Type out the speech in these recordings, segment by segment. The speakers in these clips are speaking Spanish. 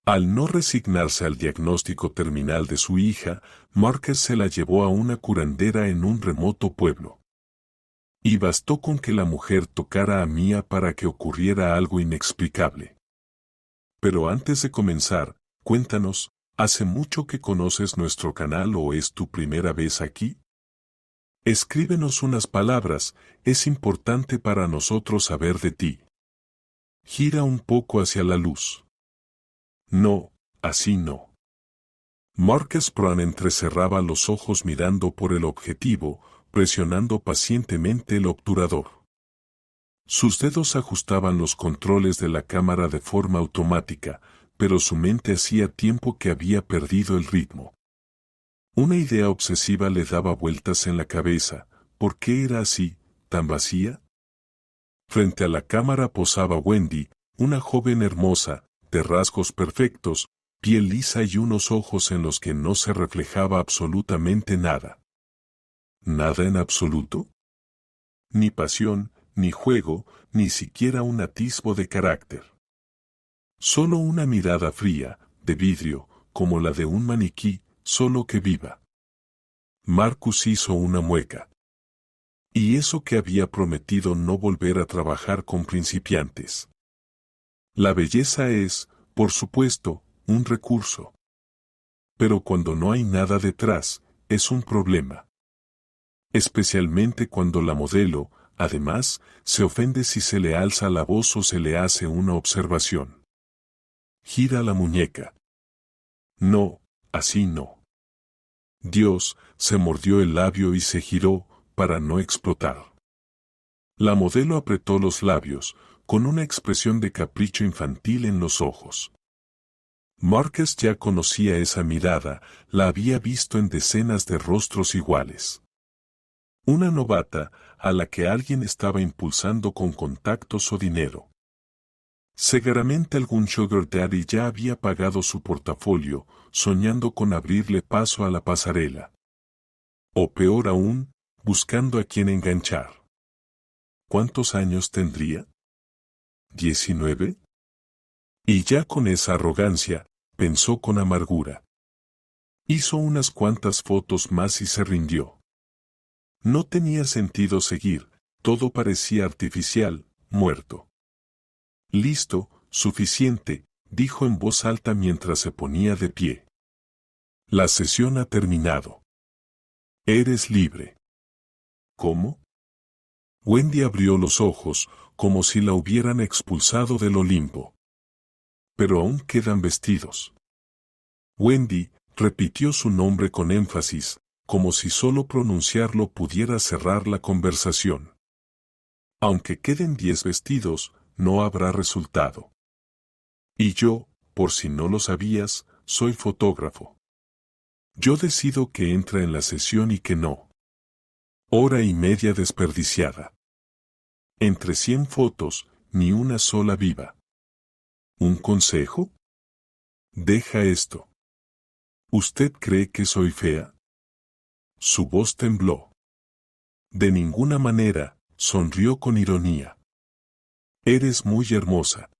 Al no resignarse al diagnóstico terminal de su hija, Márquez se la llevó a una curandera en un remoto pueblo. Y bastó con que la mujer tocara a Mía para que ocurriera algo inexplicable. Pero antes de comenzar, cuéntanos, ¿hace mucho que conoces nuestro canal o es tu primera vez aquí? Escríbenos unas palabras, es importante para nosotros saber de ti. Gira un poco hacia la luz. No, así no. Márquez Pran entrecerraba los ojos mirando por el objetivo, presionando pacientemente el obturador. Sus dedos ajustaban los controles de la cámara de forma automática, pero su mente hacía tiempo que había perdido el ritmo. Una idea obsesiva le daba vueltas en la cabeza. ¿Por qué era así, tan vacía? Frente a la cámara posaba Wendy, una joven hermosa, de rasgos perfectos, piel lisa y unos ojos en los que no se reflejaba absolutamente nada. ¿Nada en absoluto? Ni pasión, ni juego, ni siquiera un atisbo de carácter. Solo una mirada fría, de vidrio, como la de un maniquí, solo que viva. Marcus hizo una mueca. Y eso que había prometido no volver a trabajar con principiantes. La belleza es, por supuesto, un recurso. Pero cuando no hay nada detrás, es un problema. Especialmente cuando la modelo, además, se ofende si se le alza la voz o se le hace una observación. Gira la muñeca. No, así no. Dios se mordió el labio y se giró, para no explotar. La modelo apretó los labios, con una expresión de capricho infantil en los ojos. Márquez ya conocía esa mirada, la había visto en decenas de rostros iguales. Una novata, a la que alguien estaba impulsando con contactos o dinero. Seguramente algún sugar daddy ya había pagado su portafolio, soñando con abrirle paso a la pasarela. O peor aún, buscando a quien enganchar. ¿Cuántos años tendría? ¿19? Y ya con esa arrogancia, pensó con amargura. Hizo unas cuantas fotos más y se rindió. No tenía sentido seguir, todo parecía artificial, muerto. Listo, suficiente, dijo en voz alta mientras se ponía de pie. La sesión ha terminado. Eres libre. ¿Cómo? Wendy abrió los ojos, como si la hubieran expulsado del Olimpo. Pero aún quedan vestidos. Wendy repitió su nombre con énfasis, como si solo pronunciarlo pudiera cerrar la conversación. Aunque queden 10 vestidos, no habrá resultado. Y yo, por si no lo sabías, soy fotógrafo. Yo decido que entra en la sesión y que no. Hora y media desperdiciada. Entre 100 fotos, ni una sola viva. ¿Un consejo? Deja esto. ¿Usted cree que soy fea? Su voz tembló. De ninguna manera, sonrió con ironía. Eres muy hermosa.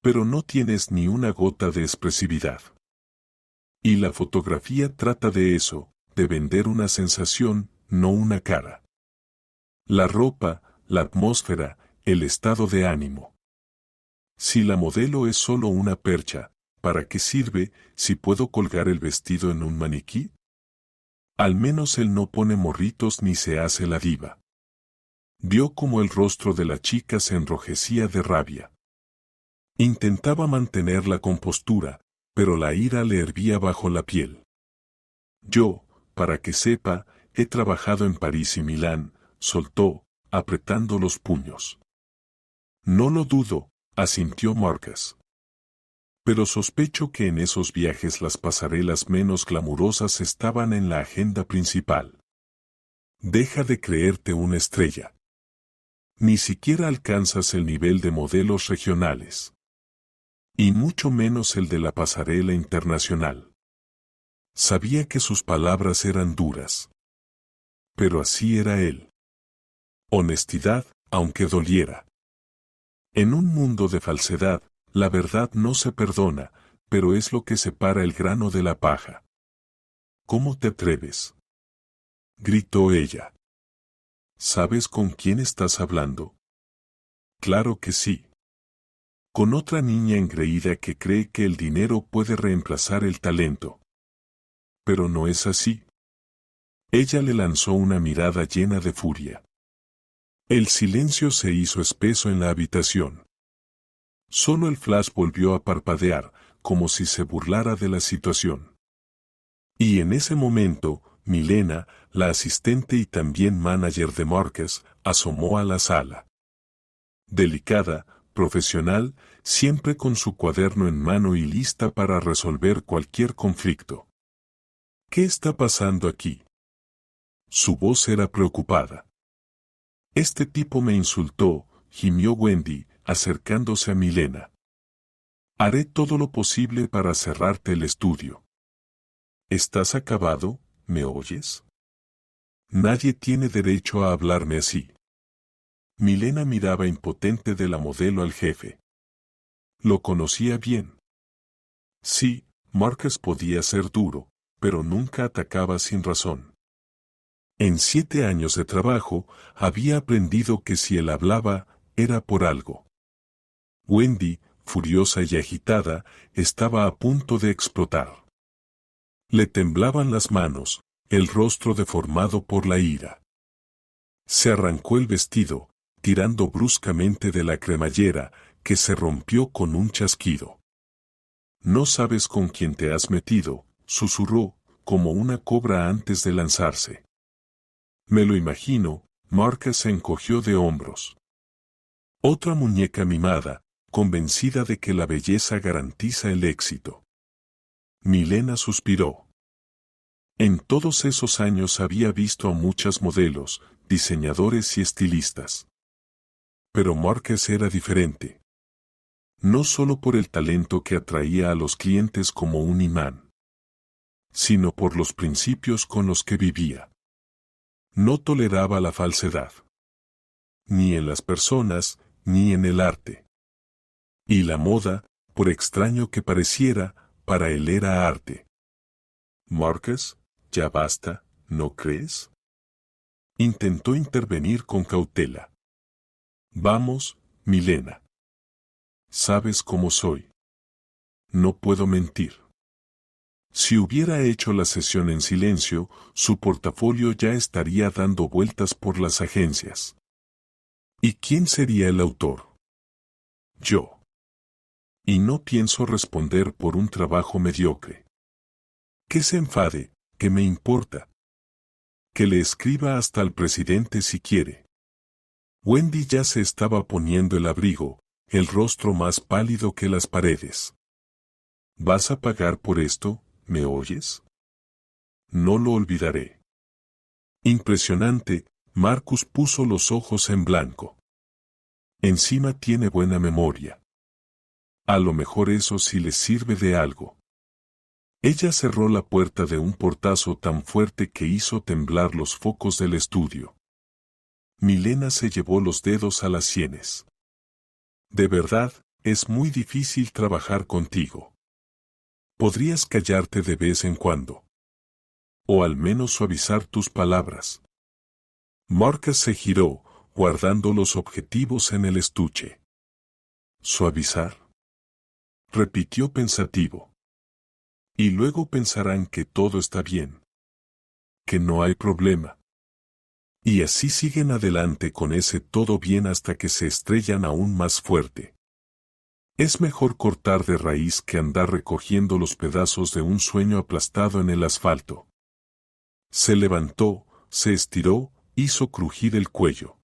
Pero no tienes ni una gota de expresividad. Y la fotografía trata de eso, de vender una sensación, no una cara. La ropa, la atmósfera, el estado de ánimo. Si la modelo es solo una percha, ¿para qué sirve si puedo colgar el vestido en un maniquí? Al menos él no pone morritos ni se hace la diva. Vio como el rostro de la chica se enrojecía de rabia. Intentaba mantener la compostura, pero la ira le hervía bajo la piel. Yo, para que sepa, he trabajado en París y Milán, soltó, apretando los puños. No lo dudo, asintió Márquez. Pero sospecho que en esos viajes las pasarelas menos glamurosas estaban en la agenda principal. Deja de creerte una estrella. Ni siquiera alcanzas el nivel de modelos regionales. Y mucho menos el de la pasarela internacional. Sabía que sus palabras eran duras. Pero así era él. Honestidad, aunque doliera. En un mundo de falsedad, la verdad no se perdona, pero es lo que separa el grano de la paja. ¿Cómo te atreves?, gritó ella. ¿Sabes con quién estás hablando? Claro que sí. Con otra niña engreída que cree que el dinero puede reemplazar el talento. Pero no es así. Ella le lanzó una mirada llena de furia. El silencio se hizo espeso en la habitación. Solo el flash volvió a parpadear, como si se burlara de la situación. Y en ese momento, Milena, la asistente y también manager de Marcus, asomó a la sala. Delicada, profesional, siempre con su cuaderno en mano y lista para resolver cualquier conflicto. ¿Qué está pasando aquí? Su voz era preocupada. Este tipo me insultó, gimió Wendy, acercándose a Milena. Haré todo lo posible para cerrarte el estudio. ¿Estás acabado? ¿Me oyes? Nadie tiene derecho a hablarme así. Milena miraba impotente de la modelo al jefe. Lo conocía bien. Sí, Marcus podía ser duro, pero nunca atacaba sin razón. En 7 años de trabajo, había aprendido que si él hablaba, era por algo. Wendy, furiosa y agitada, estaba a punto de explotar. Le temblaban las manos, el rostro deformado por la ira. Se arrancó el vestido, tirando bruscamente de la cremallera, que se rompió con un chasquido. No sabes con quién te has metido, susurró, como una cobra antes de lanzarse. Me lo imagino, Marcus se encogió de hombros. Otra muñeca mimada, convencida de que la belleza garantiza el éxito. Milena suspiró. En todos esos años había visto a muchas modelos, diseñadores y estilistas. Pero Marcus era diferente. No solo por el talento que atraía a los clientes como un imán, sino por los principios con los que vivía. No toleraba la falsedad. Ni en las personas, ni en el arte. Y la moda, por extraño que pareciera, para él era arte. Marcus, ya basta, ¿no crees? Intentó intervenir con cautela. Vamos, Milena. Sabes cómo soy. No puedo mentir. Si hubiera hecho la sesión en silencio, su portafolio ya estaría dando vueltas por las agencias. ¿Y quién sería el autor? Yo. Y no pienso responder por un trabajo mediocre. Que se enfade, ¿qué me importa? Que le escriba hasta al presidente si quiere. Wendy ya se estaba poniendo el abrigo, el rostro más pálido que las paredes. ¿Vas a pagar por esto? ¿Me oyes? No lo olvidaré. Impresionante, Marcus puso los ojos en blanco. Encima tiene buena memoria. A lo mejor eso sí le sirve de algo. Ella cerró la puerta de un portazo tan fuerte que hizo temblar los focos del estudio. Milena se llevó los dedos a las sienes. De verdad, es muy difícil trabajar contigo. Podrías callarte de vez en cuando. O al menos suavizar tus palabras. Marcus se giró, guardando los objetivos en el estuche. ¿Suavizar? Repitió pensativo. Y luego pensarán que todo está bien. Que no hay problema. Y así siguen adelante con ese todo bien hasta que se estrellan aún más fuerte. Es mejor cortar de raíz que andar recogiendo los pedazos de un sueño aplastado en el asfalto. Se levantó, se estiró, hizo crujir el cuello.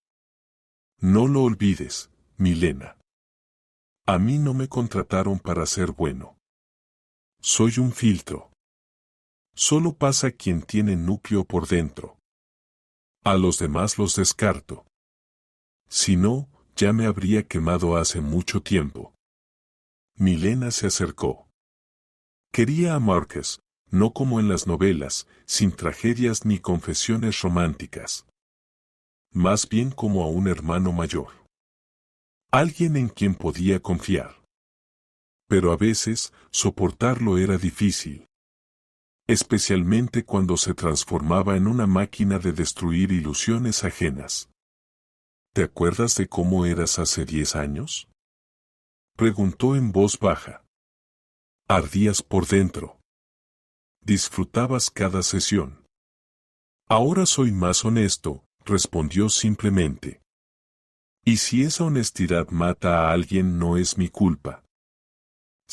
No lo olvides, Milena. A mí no me contrataron para ser bueno. Soy un filtro. Solo pasa quien tiene núcleo por dentro. A los demás los descarto. Si no, ya me habría quemado hace mucho tiempo. Milena se acercó. Quería a Marcus, no como en las novelas, sin tragedias ni confesiones románticas. Más bien como a un hermano mayor. Alguien en quien podía confiar. Pero a veces, soportarlo era difícil. Especialmente cuando se transformaba en una máquina de destruir ilusiones ajenas. ¿Te acuerdas de cómo eras hace 10 años? Preguntó en voz baja. Ardías por dentro. Disfrutabas cada sesión. Ahora soy más honesto, respondió simplemente. Y si esa honestidad mata a alguien no es mi culpa.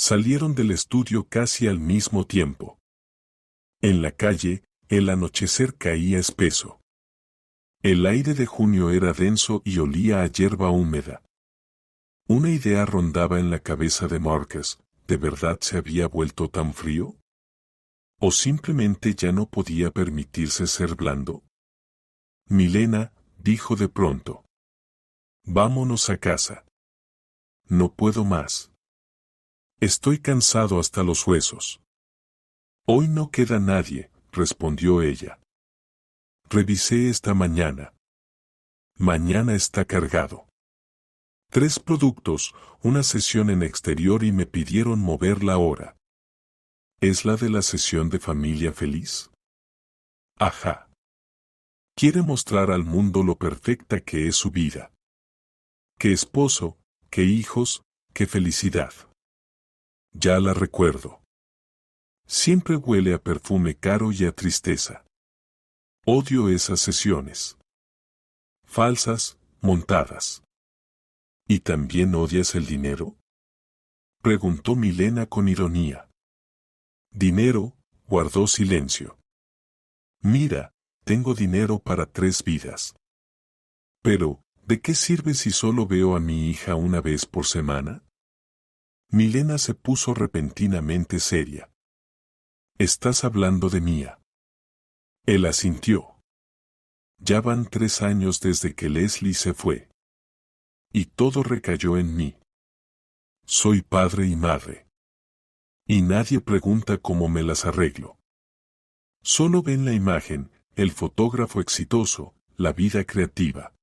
Salieron del estudio casi al mismo tiempo. En la calle, el anochecer caía espeso. El aire de junio era denso y olía a hierba húmeda. Una idea rondaba en la cabeza de Marcus. ¿De verdad se había vuelto tan frío? ¿O simplemente ya no podía permitirse ser blando? Milena, dijo de pronto. Vámonos a casa. No puedo más. Estoy cansado hasta los huesos. Hoy no queda nadie, respondió ella. Revisé esta mañana. Mañana está cargado. 3 productos, una sesión en exterior y me pidieron mover la hora. ¿Es la de la sesión de familia feliz? Ajá. Quiere mostrar al mundo lo perfecta que es su vida. Qué esposo, qué hijos, qué felicidad. Ya la recuerdo. Siempre huele a perfume caro y a tristeza. Odio esas sesiones. Falsas, montadas. ¿Y también odias el dinero? Preguntó Milena con ironía. Dinero, guardó silencio. Mira, tengo dinero para 3 vidas. Pero, ¿de qué sirve si solo veo a mi hija una vez por semana? Milena se puso repentinamente seria. ¿Estás hablando de Mía? Él asintió. Ya van 3 años desde que Leslie se fue. Y todo recayó en mí. Soy padre y madre. Y nadie pregunta cómo me las arreglo. Solo ven la imagen, el fotógrafo exitoso, la vida creativa.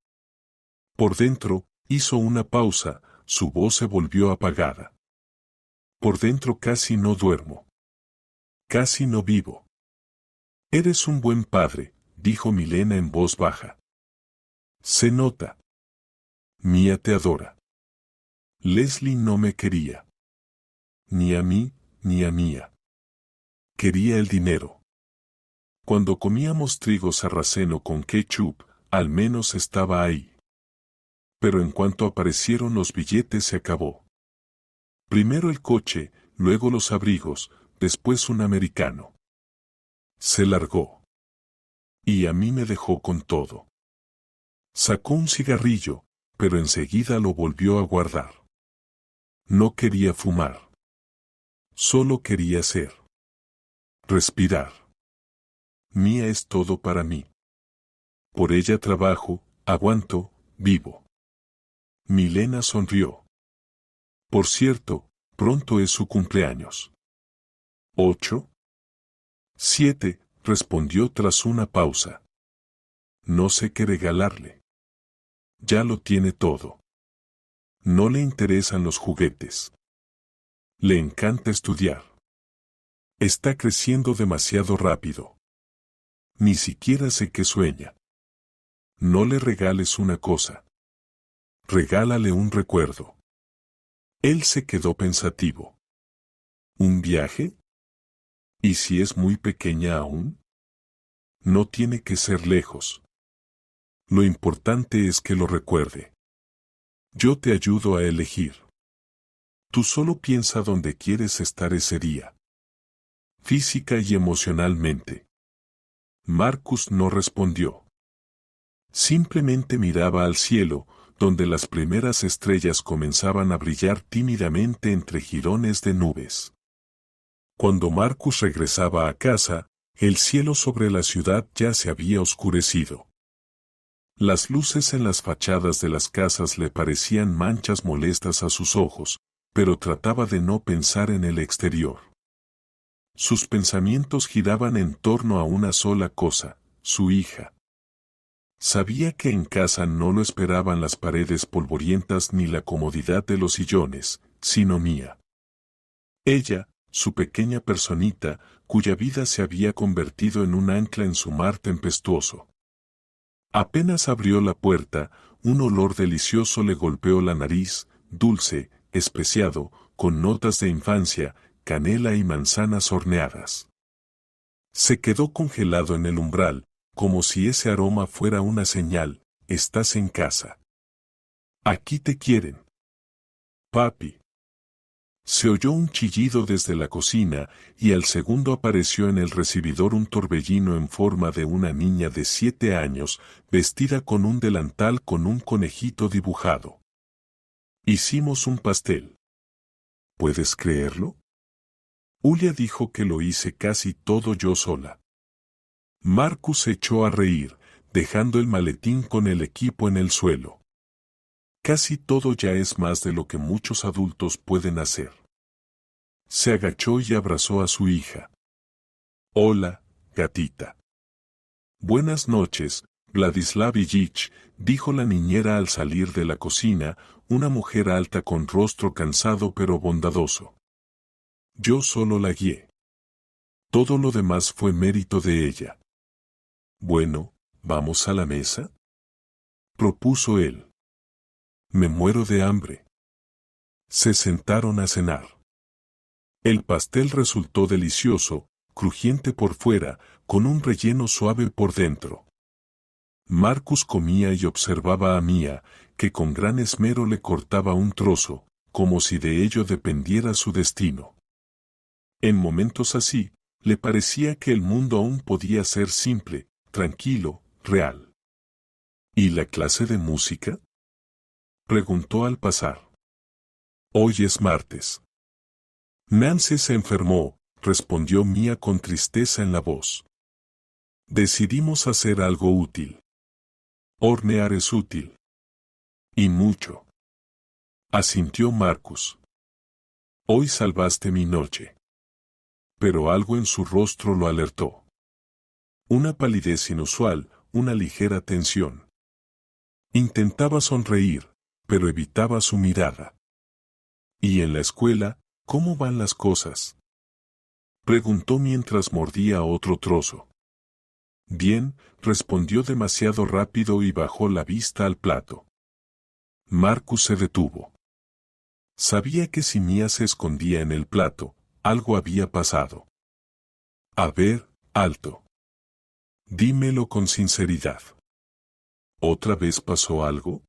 Por dentro, hizo una pausa, su voz se volvió apagada. Por dentro casi no duermo. Casi no vivo. Eres un buen padre, dijo Milena en voz baja. Se nota. Mía te adora. Leslie no me quería. Ni a mí, ni a Mía. Quería el dinero. Cuando comíamos trigo sarraceno con ketchup, al menos estaba ahí. Pero en cuanto aparecieron los billetes se acabó. Primero el coche, luego los abrigos, después un americano. Se largó. Y a mí me dejó con todo. Sacó un cigarrillo, pero enseguida lo volvió a guardar. No quería fumar. Solo quería ser. Respirar. Mía es todo para mí. Por ella trabajo, aguanto, vivo. Milena sonrió. Por cierto, pronto es su cumpleaños. 8. 7, respondió tras una pausa. No sé qué regalarle. Ya lo tiene todo. No le interesan los juguetes. Le encanta estudiar. Está creciendo demasiado rápido. Ni siquiera sé qué sueña. No le regales una cosa. Regálale un recuerdo. Él se quedó pensativo. ¿Un viaje? ¿Y si es muy pequeña aún? No tiene que ser lejos. Lo importante es que lo recuerde. Yo te ayudo a elegir. Tú solo piensa dónde quieres estar ese día. Física y emocionalmente. Marcus no respondió. Simplemente miraba al cielo, donde las primeras estrellas comenzaban a brillar tímidamente entre jirones de nubes. Cuando Marcus regresaba a casa, el cielo sobre la ciudad ya se había oscurecido. Las luces en las fachadas de las casas le parecían manchas molestas a sus ojos, pero trataba de no pensar en el exterior. Sus pensamientos giraban en torno a una sola cosa, su hija. Sabía que en casa no lo esperaban las paredes polvorientas ni la comodidad de los sillones, sino Mía. Ella, su pequeña personita, cuya vida se había convertido en un ancla en su mar tempestuoso. Apenas abrió la puerta, un olor delicioso le golpeó la nariz, dulce, especiado, con notas de infancia, canela y manzanas horneadas. Se quedó congelado en el umbral, como si ese aroma fuera una señal: estás en casa. Aquí te quieren. Papi. Se oyó un chillido desde la cocina, y al segundo apareció en el recibidor un torbellino en forma de una niña de 7 años, vestida con un delantal con un conejito dibujado. Hicimos un pastel. ¿Puedes creerlo? Julia dijo que lo hice casi todo yo sola. Marcus se echó a reír, dejando el maletín con el equipo en el suelo. Casi todo ya es más de lo que muchos adultos pueden hacer. Se agachó y abrazó a su hija. Hola, gatita. Buenas noches, Vladislav Ilich, dijo la niñera al salir de la cocina, una mujer alta con rostro cansado pero bondadoso. Yo solo la guié. Todo lo demás fue mérito de ella. Bueno, ¿vamos a la mesa?, propuso él. Me muero de hambre. Se sentaron a cenar. El pastel resultó delicioso, crujiente por fuera, con un relleno suave por dentro. Marcus comía y observaba a Mia, que con gran esmero le cortaba un trozo, como si de ello dependiera su destino. En momentos así, le parecía que el mundo aún podía ser simple, tranquilo, real. ¿Y la clase de música?, preguntó al pasar. Hoy es martes. Nancy se enfermó, respondió Mia con tristeza en la voz. Decidimos hacer algo útil. Hornear es útil. Y mucho. Asintió Marcus. Hoy salvaste mi noche. Pero algo en su rostro lo alertó. Una palidez inusual, una ligera tensión. Intentaba sonreír, pero evitaba su mirada. ¿Y en la escuela, cómo van las cosas?, preguntó mientras mordía otro trozo. Bien, respondió demasiado rápido y bajó la vista al plato. Marcus se detuvo. Sabía que si Mia se escondía en el plato, algo había pasado. A ver, alto. Dímelo con sinceridad. ¿Otra vez pasó algo?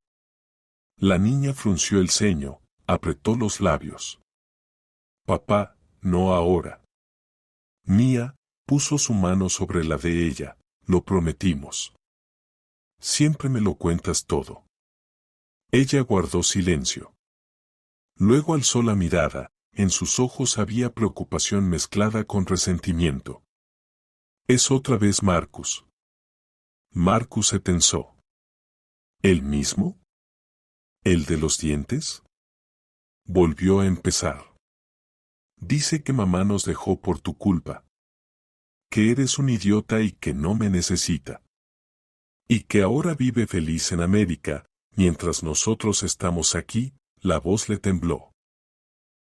La niña frunció el ceño, apretó los labios. Papá, no ahora. Mia puso su mano sobre la de ella. Lo prometimos. Siempre me lo cuentas todo. Ella guardó silencio. Luego alzó la mirada. En sus ojos había preocupación mezclada con resentimiento. Es otra vez Marcus. Marcus se tensó. ¿El mismo? ¿El de los dientes? Volvió a empezar. Dice que mamá nos dejó por tu culpa. Que eres un idiota y que no me necesita. Y que ahora vive feliz en América, mientras nosotros estamos aquí. La voz le tembló.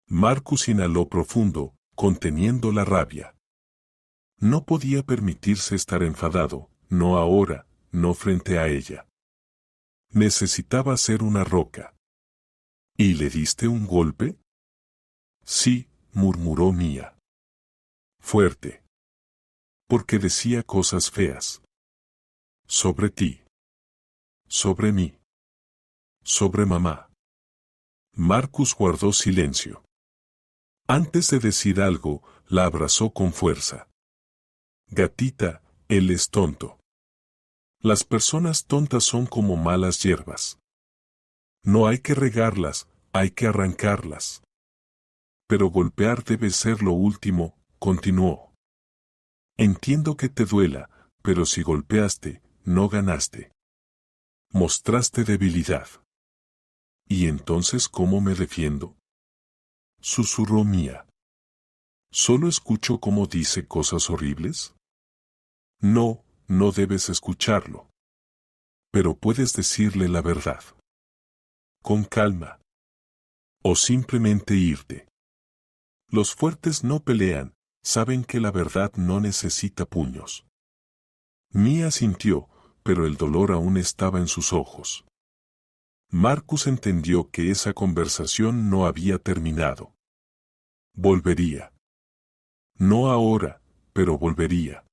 Marcus inhaló profundo, conteniendo la rabia. No podía permitirse estar enfadado, no ahora, no frente a ella. Necesitaba ser una roca. ¿Y le diste un golpe? Sí, murmuró Mia. Fuerte. Porque decía cosas feas. Sobre ti. Sobre mí. Sobre mamá. Marcus guardó silencio. Antes de decir algo, la abrazó con fuerza. Gatita, él es tonto. Las personas tontas son como malas hierbas. No hay que regarlas, hay que arrancarlas. Pero golpear debe ser lo último, continuó. Entiendo que te duela, pero si golpeaste, no ganaste. Mostraste debilidad. ¿Y entonces cómo me defiendo?, susurró Mia. ¿Solo escucho cómo dice cosas horribles? No, no debes escucharlo. Pero puedes decirle la verdad. Con calma. O simplemente irte. Los fuertes no pelean, saben que la verdad no necesita puños. Mia sintió, pero el dolor aún estaba en sus ojos. Marcus entendió que esa conversación no había terminado. Volvería. No ahora, pero volvería.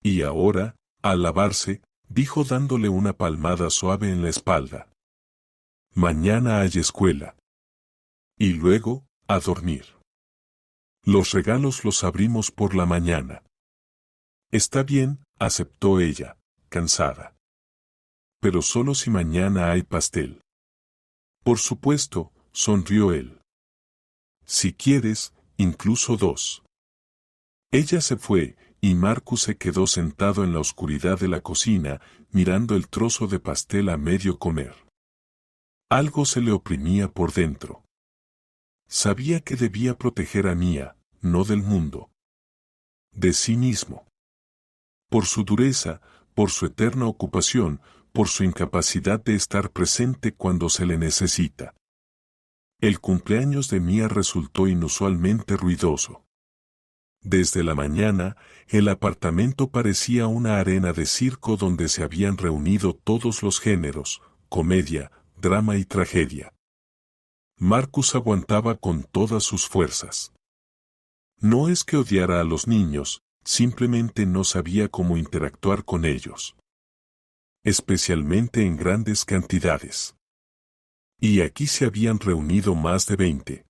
Y ahora, al lavarse, dijo dándole una palmada suave en la espalda. Mañana hay escuela. Y luego, a dormir. Los regalos los abrimos por la mañana. Está bien, aceptó ella, cansada. Pero solo si mañana hay pastel. Por supuesto, sonrió él. Si quieres, incluso 2. Ella se fue, y Marcus se quedó sentado en la oscuridad de la cocina, mirando el trozo de pastel a medio comer. Algo se le oprimía por dentro. Sabía que debía proteger a Mia, no del mundo. De sí mismo. Por su dureza, por su eterna ocupación, por su incapacidad de estar presente cuando se le necesita. El cumpleaños de Mia resultó inusualmente ruidoso. Desde la mañana, el apartamento parecía una arena de circo donde se habían reunido todos los géneros, comedia, drama y tragedia. Marcus aguantaba con todas sus fuerzas. No es que odiara a los niños, simplemente no sabía cómo interactuar con ellos. Especialmente en grandes cantidades. Y aquí se habían reunido más de 20.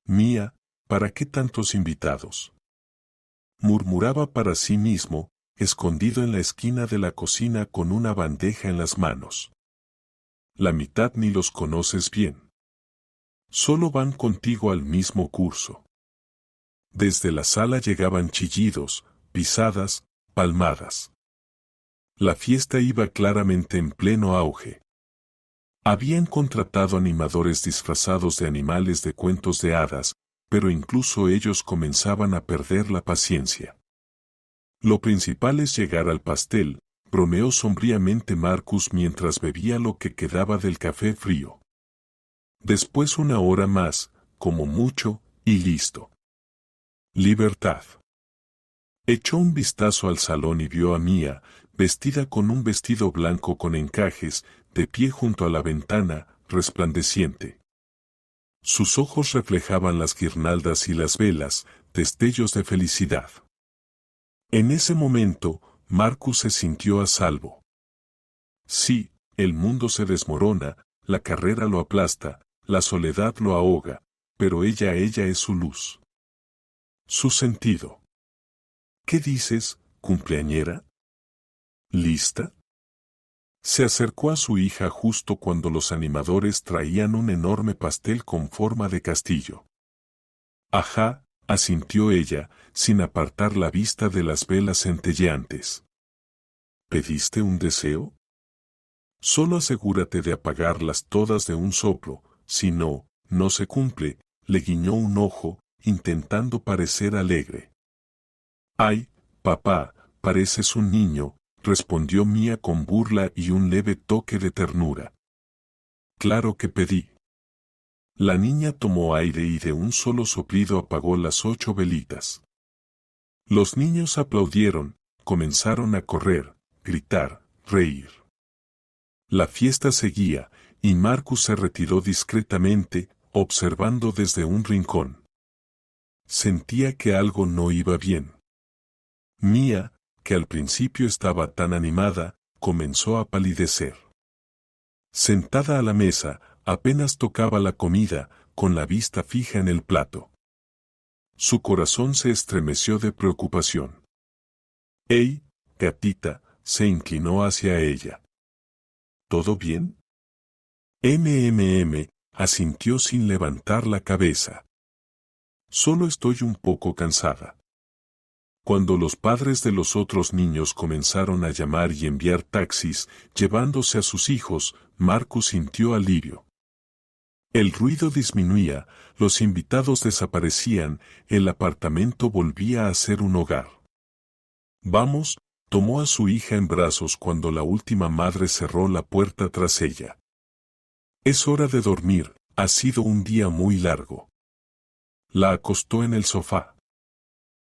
Mia, ¿para qué tantos invitados? Murmuraba para sí mismo, escondido en la esquina de la cocina con una bandeja en las manos. La mitad ni los conoces bien. Solo van contigo al mismo curso. Desde la sala llegaban chillidos, pisadas, palmadas. La fiesta iba claramente en pleno auge. Habían contratado animadores disfrazados de animales de cuentos de hadas, pero incluso ellos comenzaban a perder la paciencia. Lo principal es llegar al pastel, bromeó sombríamente Marcus mientras bebía lo que quedaba del café frío. Después 1 hora más, como mucho, y listo. Libertad. Echó un vistazo al salón y vio a Mia, vestida con un vestido blanco con encajes, de pie junto a la ventana, resplandeciente. Sus ojos reflejaban las guirnaldas y las velas, destellos de felicidad. En ese momento, Marcus se sintió a salvo. Sí, el mundo se desmorona, la carrera lo aplasta, la soledad lo ahoga, pero ella es su luz. Su sentido. ¿Qué dices, cumpleañera? ¿Lista? Se acercó a su hija justo cuando los animadores traían un enorme pastel con forma de castillo. Ajá, asintió ella, sin apartar la vista de las velas centelleantes. ¿Pediste un deseo? Solo asegúrate de apagarlas todas de un soplo, si no, no se cumple, le guiñó un ojo, intentando parecer alegre. Ay, papá, pareces un niño, respondió Mia con burla y un leve toque de ternura. Claro que pedí. La niña tomó aire y de un solo soplido apagó las 8 velitas. Los niños aplaudieron, comenzaron a correr, gritar, reír. La fiesta seguía, y Marcus se retiró discretamente, observando desde un rincón. Sentía que algo no iba bien. Mia, que al principio estaba tan animada, comenzó a palidecer. Sentada a la mesa, apenas tocaba la comida, con la vista fija en el plato. Su corazón se estremeció de preocupación. «Ey, gatita», se inclinó hacia ella. ¿Todo bien? Asintió sin levantar la cabeza. Solo estoy un poco cansada. Cuando los padres de los otros niños comenzaron a llamar y enviar taxis, llevándose a sus hijos, Marcus sintió alivio. El ruido disminuía, los invitados desaparecían, el apartamento volvía a ser un hogar. Vamos, tomó a su hija en brazos cuando la última madre cerró la puerta tras ella. Es hora de dormir, ha sido un día muy largo. La acostó en el sofá.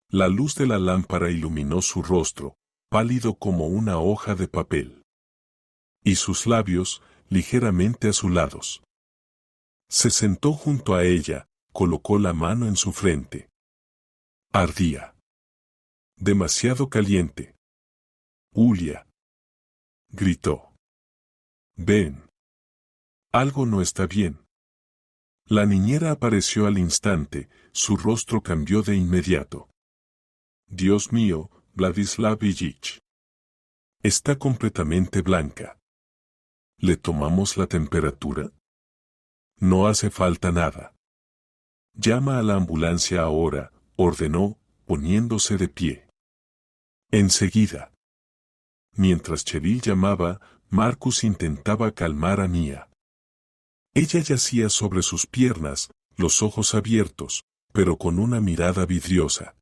La luz de la lámpara iluminó su rostro, pálido como una hoja de papel. Y sus labios, ligeramente azulados. Se sentó junto a ella, colocó la mano en su frente. Ardía. Demasiado caliente. Julia. Gritó. Ven. Algo no está bien. La niñera apareció al instante, su rostro cambió de inmediato. Dios mío, Vladislav Ilich. Está completamente blanca. ¿Le tomamos la temperatura? No hace falta nada. Llama a la ambulancia ahora, ordenó, poniéndose de pie. Enseguida. Mientras Cheryl llamaba, Marcus intentaba calmar a Mia. Ella yacía sobre sus piernas, los ojos abiertos, pero con una mirada vidriosa.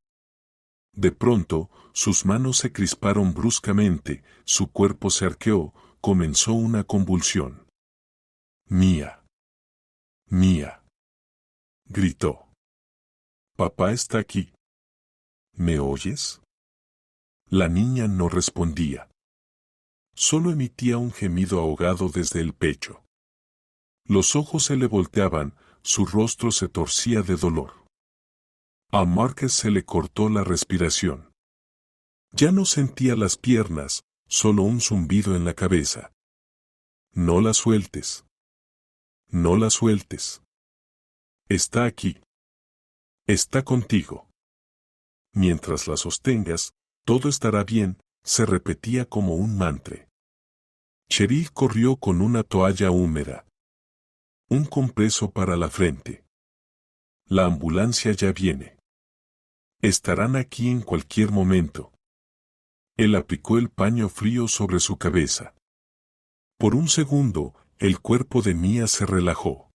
De pronto, sus manos se crisparon bruscamente, su cuerpo se arqueó, comenzó una convulsión. Mia. Mia. Gritó. Papá está aquí. ¿Me oyes? La niña no respondía. Solo emitía un gemido ahogado desde el pecho. Los ojos se le volteaban, su rostro se torcía de dolor. A Marcus se le cortó la respiración. Ya no sentía las piernas, solo un zumbido en la cabeza. No la sueltes. No la sueltes. Está aquí. Está contigo. Mientras la sostengas, todo estará bien, se repetía como un mantra. Cheryl corrió con una toalla húmeda. Un compreso para la frente. La ambulancia ya viene. Estarán aquí en cualquier momento. Él aplicó el paño frío sobre su cabeza. Por un segundo, el cuerpo de Mia se relajó.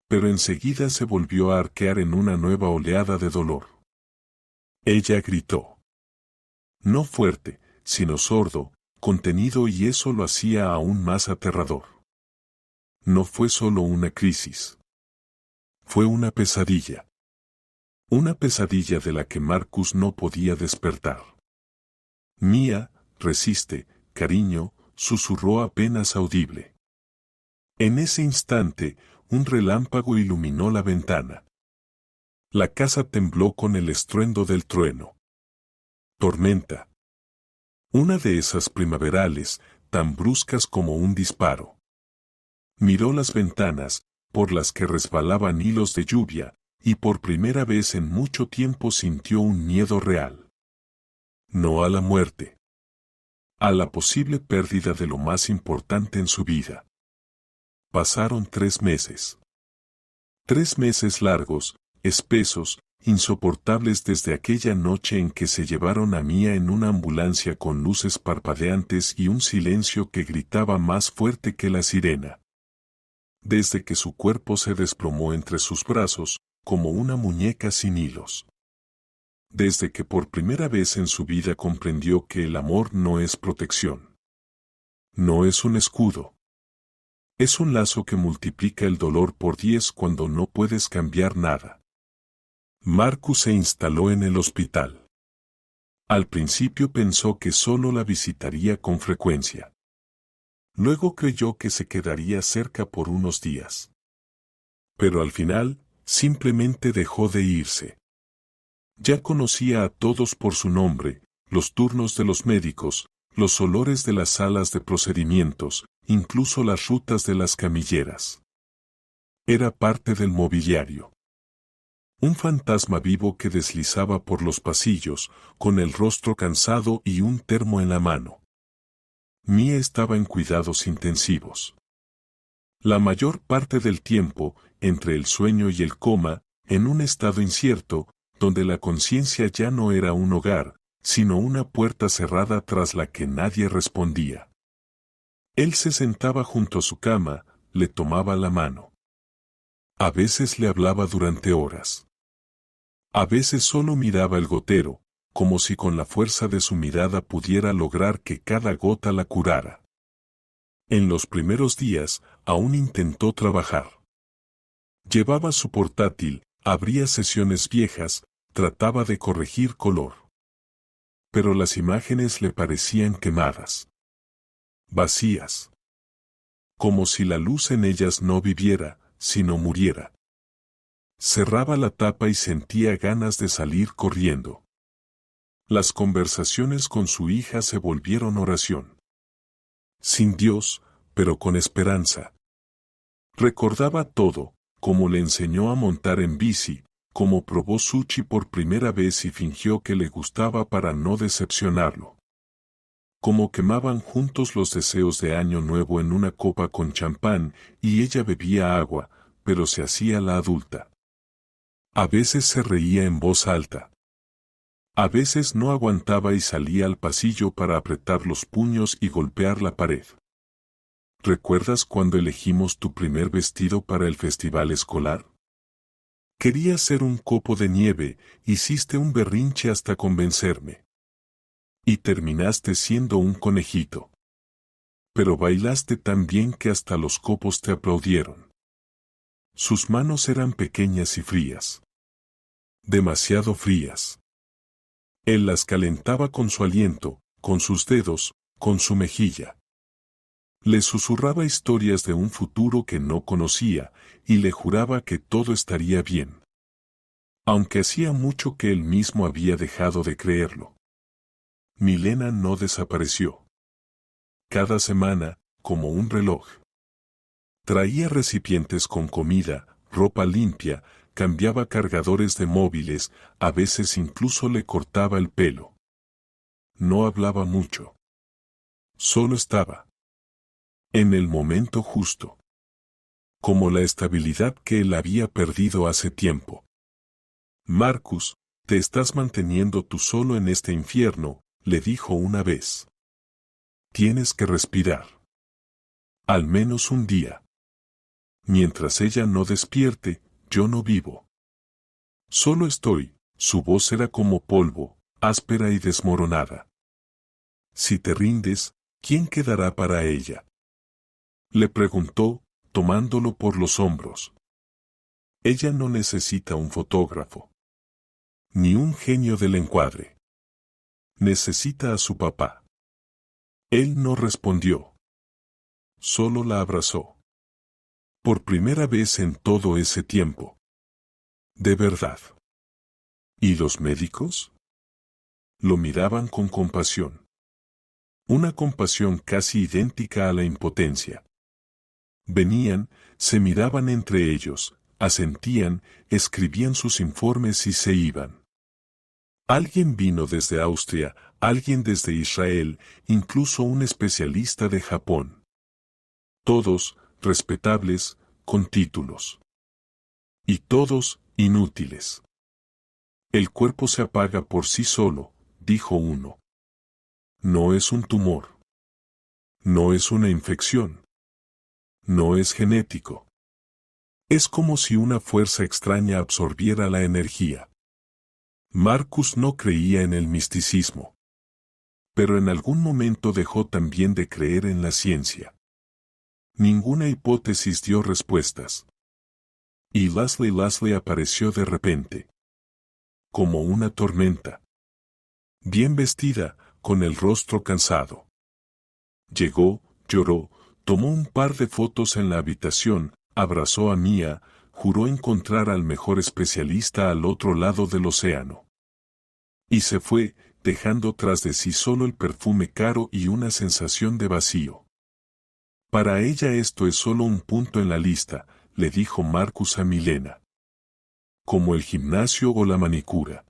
Pero enseguida se volvió a arquear en una nueva oleada de dolor. Ella gritó. No fuerte, sino sordo, contenido, y eso lo hacía aún más aterrador. No fue solo una crisis. Fue una pesadilla. Una pesadilla de la que Marcus no podía despertar. Mia, resiste, cariño, susurró apenas audible. En ese instante, un relámpago iluminó la ventana. La casa tembló con el estruendo del trueno. Tormenta. Una de esas primaverales, tan bruscas como un disparo. Miró las ventanas, por las que resbalaban hilos de lluvia, y por primera vez en mucho tiempo sintió un miedo real. No a la muerte. A la posible pérdida de lo más importante en su vida. Pasaron 3 meses. 3 meses largos, espesos, insoportables desde aquella noche en que se llevaron a Mia en una ambulancia con luces parpadeantes y un silencio que gritaba más fuerte que la sirena. Desde que su cuerpo se desplomó entre sus brazos, como una muñeca sin hilos. Desde que por primera vez en su vida comprendió que el amor no es protección. No es un escudo. Es un lazo que multiplica el dolor por 10 cuando no puedes cambiar nada. Marcus se instaló en el hospital. Al principio pensó que solo la visitaría con frecuencia. Luego creyó que se quedaría cerca por unos días. Pero al final, simplemente dejó de irse. Ya conocía a todos por su nombre, los turnos de los médicos, los olores de las salas de procedimientos, incluso las rutas de las camilleras. Era parte del mobiliario. Un fantasma vivo que deslizaba por los pasillos, con el rostro cansado y un termo en la mano. Mia estaba en cuidados intensivos. La mayor parte del tiempo, entre el sueño y el coma, en un estado incierto, donde la conciencia ya no era un hogar, sino una puerta cerrada tras la que nadie respondía. Él se sentaba junto a su cama, le tomaba la mano. A veces le hablaba durante horas. A veces solo miraba el gotero, como si con la fuerza de su mirada pudiera lograr que cada gota la curara. En los primeros días, aún intentó trabajar. Llevaba su portátil, abría sesiones viejas, trataba de corregir color. Pero las imágenes le parecían quemadas. Vacías. Como si la luz en ellas no viviera, sino muriera. Cerraba la tapa y sentía ganas de salir corriendo. Las conversaciones con su hija se volvieron oración. Sin Dios, pero con esperanza. Recordaba todo, cómo le enseñó a montar en bici, cómo probó sushi por primera vez y fingió que le gustaba para no decepcionarlo. Cómo quemaban juntos los deseos de Año Nuevo en una copa con champán y ella bebía agua, pero se hacía la adulta. A veces se reía en voz alta. A veces no aguantaba y salía al pasillo para apretar los puños y golpear la pared. ¿Recuerdas cuando elegimos tu primer vestido para el festival escolar? Querías ser un copo de nieve, hiciste un berrinche hasta convencerme. Y terminaste siendo un conejito. Pero bailaste tan bien que hasta los copos te aplaudieron. Sus manos eran pequeñas y frías. Demasiado frías. Él las calentaba con su aliento, con sus dedos, con su mejilla. Le susurraba historias de un futuro que no conocía, y le juraba que todo estaría bien. Aunque hacía mucho que él mismo había dejado de creerlo. Milena no desapareció. Cada semana, como un reloj. Traía recipientes con comida, ropa limpia, cambiaba cargadores de móviles, a veces incluso le cortaba el pelo. No hablaba mucho. Solo estaba. En el momento justo. Como la estabilidad que él había perdido hace tiempo. Marcus, te estás manteniendo tú solo en este infierno, le dijo una vez. Tienes que respirar. Al menos un día. Mientras ella no despierte, yo no vivo. Solo estoy, su voz era como polvo, áspera y desmoronada. Si te rindes, ¿quién quedará para ella? Le preguntó, tomándolo por los hombros. Ella no necesita un fotógrafo. Ni un genio del encuadre. Necesita a su papá. Él no respondió. Solo la abrazó. Por primera vez en todo ese tiempo. De verdad. ¿Y los médicos? Lo miraban con compasión. Una compasión casi idéntica a la impotencia. Venían, se miraban entre ellos, asentían, escribían sus informes y se iban. Alguien vino desde Austria, alguien desde Israel, incluso un especialista de Japón. Todos, respetables, con títulos. Y todos, inútiles. El cuerpo se apaga por sí solo, dijo uno. No es un tumor. No es una infección. No es genético. Es como si una fuerza extraña absorbiera la energía. Marcus no creía en el misticismo. Pero en algún momento dejó también de creer en la ciencia. Ninguna hipótesis dio respuestas. Y Leslie apareció de repente. Como una tormenta. Bien vestida, con el rostro cansado. Llegó, lloró, tomó un par de fotos en la habitación, abrazó a Mia, juró encontrar al mejor especialista al otro lado del océano. Y se fue, dejando tras de sí solo el perfume caro y una sensación de vacío. Para ella esto es solo un punto en la lista, le dijo Marcus a Milena. Como el gimnasio o la manicura.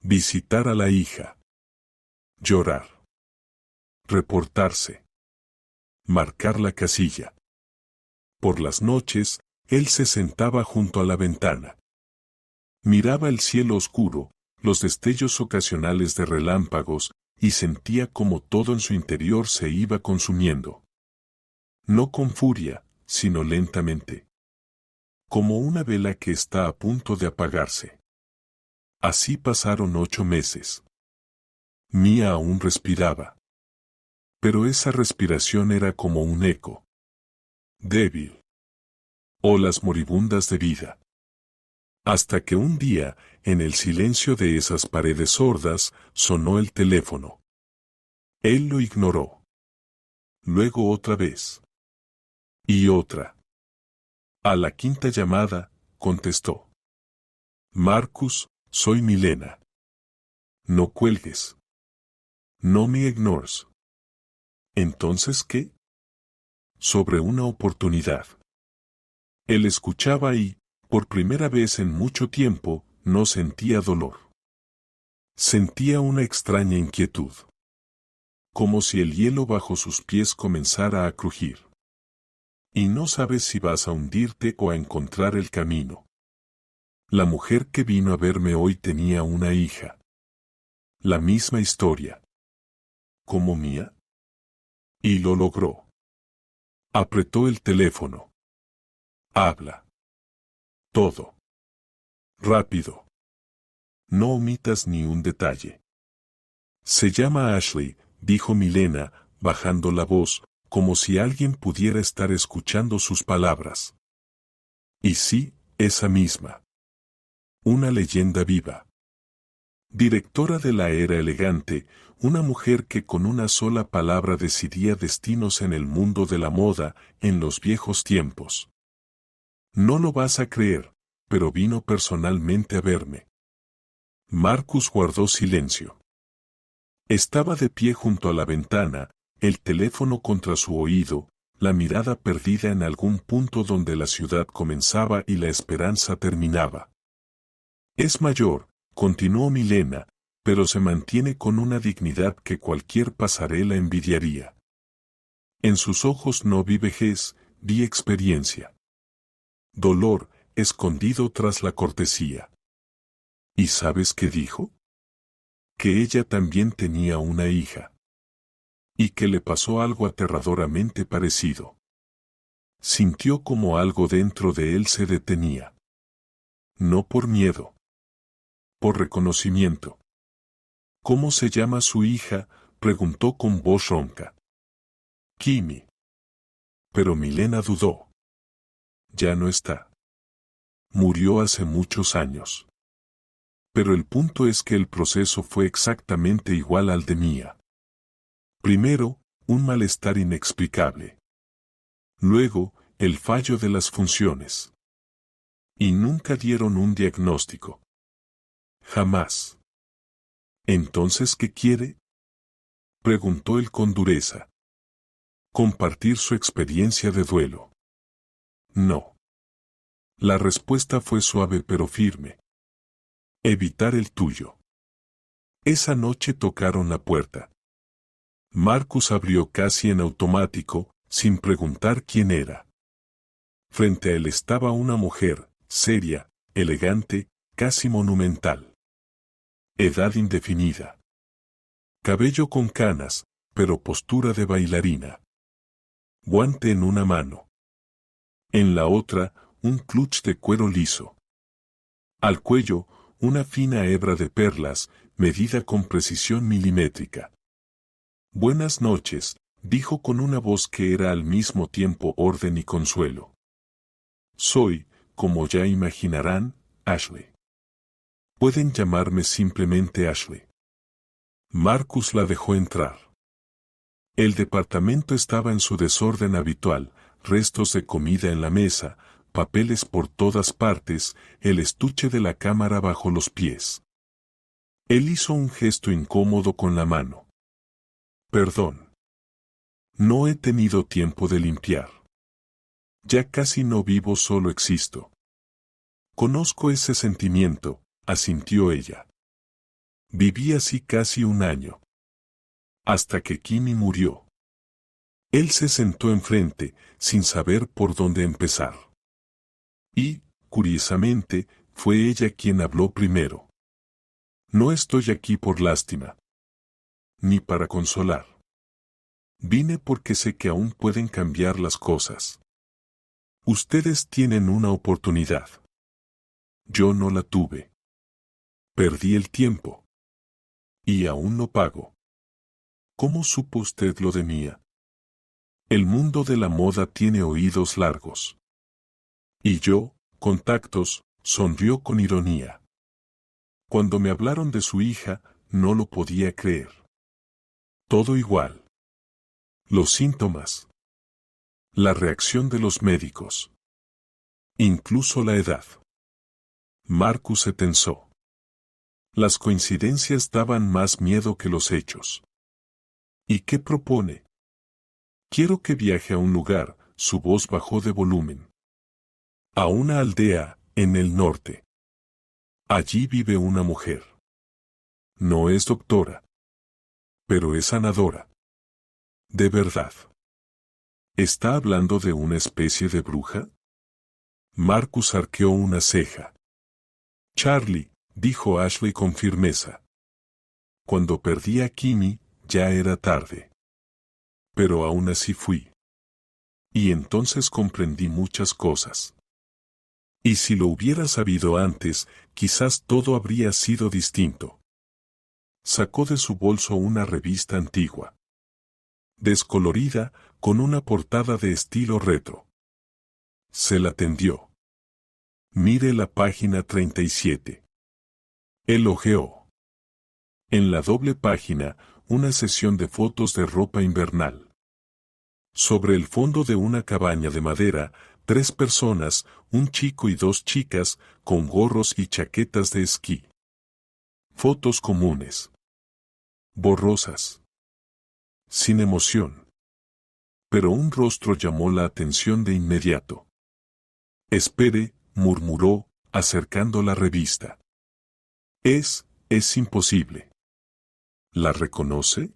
Visitar a la hija. Llorar. Reportarse. Marcar la casilla. Por las noches, él se sentaba junto a la ventana. Miraba el cielo oscuro, los destellos ocasionales de relámpagos, y sentía como todo en su interior se iba consumiendo. No con furia, sino lentamente. Como una vela que está a punto de apagarse. Así pasaron 8 meses. Mia aún respiraba. Pero esa respiración era como un eco. Débil. Olas moribundas de vida. Hasta que un día, en el silencio de esas paredes sordas, sonó el teléfono. Él lo ignoró. Luego otra vez. Y otra. A la quinta llamada, contestó. Marcus, soy Milena. No cuelgues. No me ignores. ¿Entonces qué? Sobre una oportunidad. Él escuchaba y, por primera vez en mucho tiempo, no sentía dolor. Sentía una extraña inquietud. Como si el hielo bajo sus pies comenzara a crujir. Y no sabes si vas a hundirte o a encontrar el camino. La mujer que vino a verme hoy tenía una hija. La misma historia. ¿Como mía? Y lo logró. Apretó el teléfono. Habla. Todo. Rápido. No omitas ni un detalle. Se llama Ashley, dijo Milena, bajando la voz, como si alguien pudiera estar escuchando sus palabras. Y sí, esa misma. Una leyenda viva. Directora de la era elegante, una mujer que con una sola palabra decidía destinos en el mundo de la moda en los viejos tiempos. No lo vas a creer, pero vino personalmente a verme. Marcus guardó silencio. Estaba de pie junto a la ventana, el teléfono contra su oído, la mirada perdida en algún punto donde la ciudad comenzaba y la esperanza terminaba. Es mayor, continuó Milena, pero se mantiene con una dignidad que cualquier pasarela envidiaría. En sus ojos no vi vejez, vi experiencia. Dolor, escondido tras la cortesía. ¿Y sabes qué dijo? Que ella también tenía una hija. Y que le pasó algo aterradoramente parecido. Sintió como algo dentro de él se detenía. No por miedo. Por reconocimiento. ¿Cómo se llama su hija?, preguntó con voz ronca. Kimi. Pero Milena dudó. Ya no está. Murió hace muchos años. Pero el punto es que el proceso fue exactamente igual al de Mía. Primero, un malestar inexplicable. Luego, el fallo de las funciones. Y nunca dieron un diagnóstico. Jamás. ¿Entonces qué quiere?, preguntó él con dureza. Compartir su experiencia de duelo. No. La respuesta fue suave pero firme. Evitar el tuyo. Esa noche tocaron la puerta. Marcus abrió casi en automático, sin preguntar quién era. Frente a él estaba una mujer, seria, elegante, casi monumental. Edad indefinida. Cabello con canas, pero postura de bailarina. Guante en una mano. En la otra, un clutch de cuero liso. Al cuello, una fina hebra de perlas, medida con precisión milimétrica. Buenas noches, dijo con una voz que era al mismo tiempo orden y consuelo. Soy, como ya imaginarán, Ashley. Pueden llamarme simplemente Ashley. Marcus la dejó entrar. El departamento estaba en su desorden habitual, restos de comida en la mesa, papeles por todas partes, el estuche de la cámara bajo los pies. Él hizo un gesto incómodo con la mano. Perdón. No he tenido tiempo de limpiar. Ya casi no vivo, solo existo. Conozco ese sentimiento, asintió ella. Viví así casi un año. Hasta que Kimi murió. Él se sentó enfrente, sin saber por dónde empezar. Y, curiosamente, fue ella quien habló primero. No estoy aquí por lástima. Ni para consolar. Vine porque sé que aún pueden cambiar las cosas. Ustedes tienen una oportunidad. Yo no la tuve. Perdí el tiempo. Y aún no pago. ¿Cómo supo usted lo de Mía? El mundo de la moda tiene oídos largos. Y yo, contactos, sonrió con ironía. Cuando me hablaron de su hija, no lo podía creer. Todo igual. Los síntomas. La reacción de los médicos. Incluso la edad. Marcus se tensó. Las coincidencias daban más miedo que los hechos. ¿Y qué propone? Quiero que viaje a un lugar, su voz bajó de volumen. A una aldea, en el norte. Allí vive una mujer. No es doctora. Pero es sanadora. De verdad. ¿Está hablando de una especie de bruja? Marcus arqueó una ceja. Charlie, dijo Ashley con firmeza. Cuando perdí a Kimmy, ya era tarde. Pero aún así fui. Y entonces comprendí muchas cosas. Y si lo hubiera sabido antes, quizás todo habría sido distinto. Sacó de su bolso una revista antigua. Descolorida, con una portada de estilo retro. Se la tendió. Mire la página 37. Elogió. En la doble página, una sesión de fotos de ropa invernal. Sobre el fondo de una cabaña de madera, 3 personas, un chico y 2 chicas, con gorros y chaquetas de esquí. Fotos comunes. Borrosas. Sin emoción. Pero un rostro llamó la atención de inmediato. Espere, murmuró, acercando la revista. Es imposible. ¿La reconoce?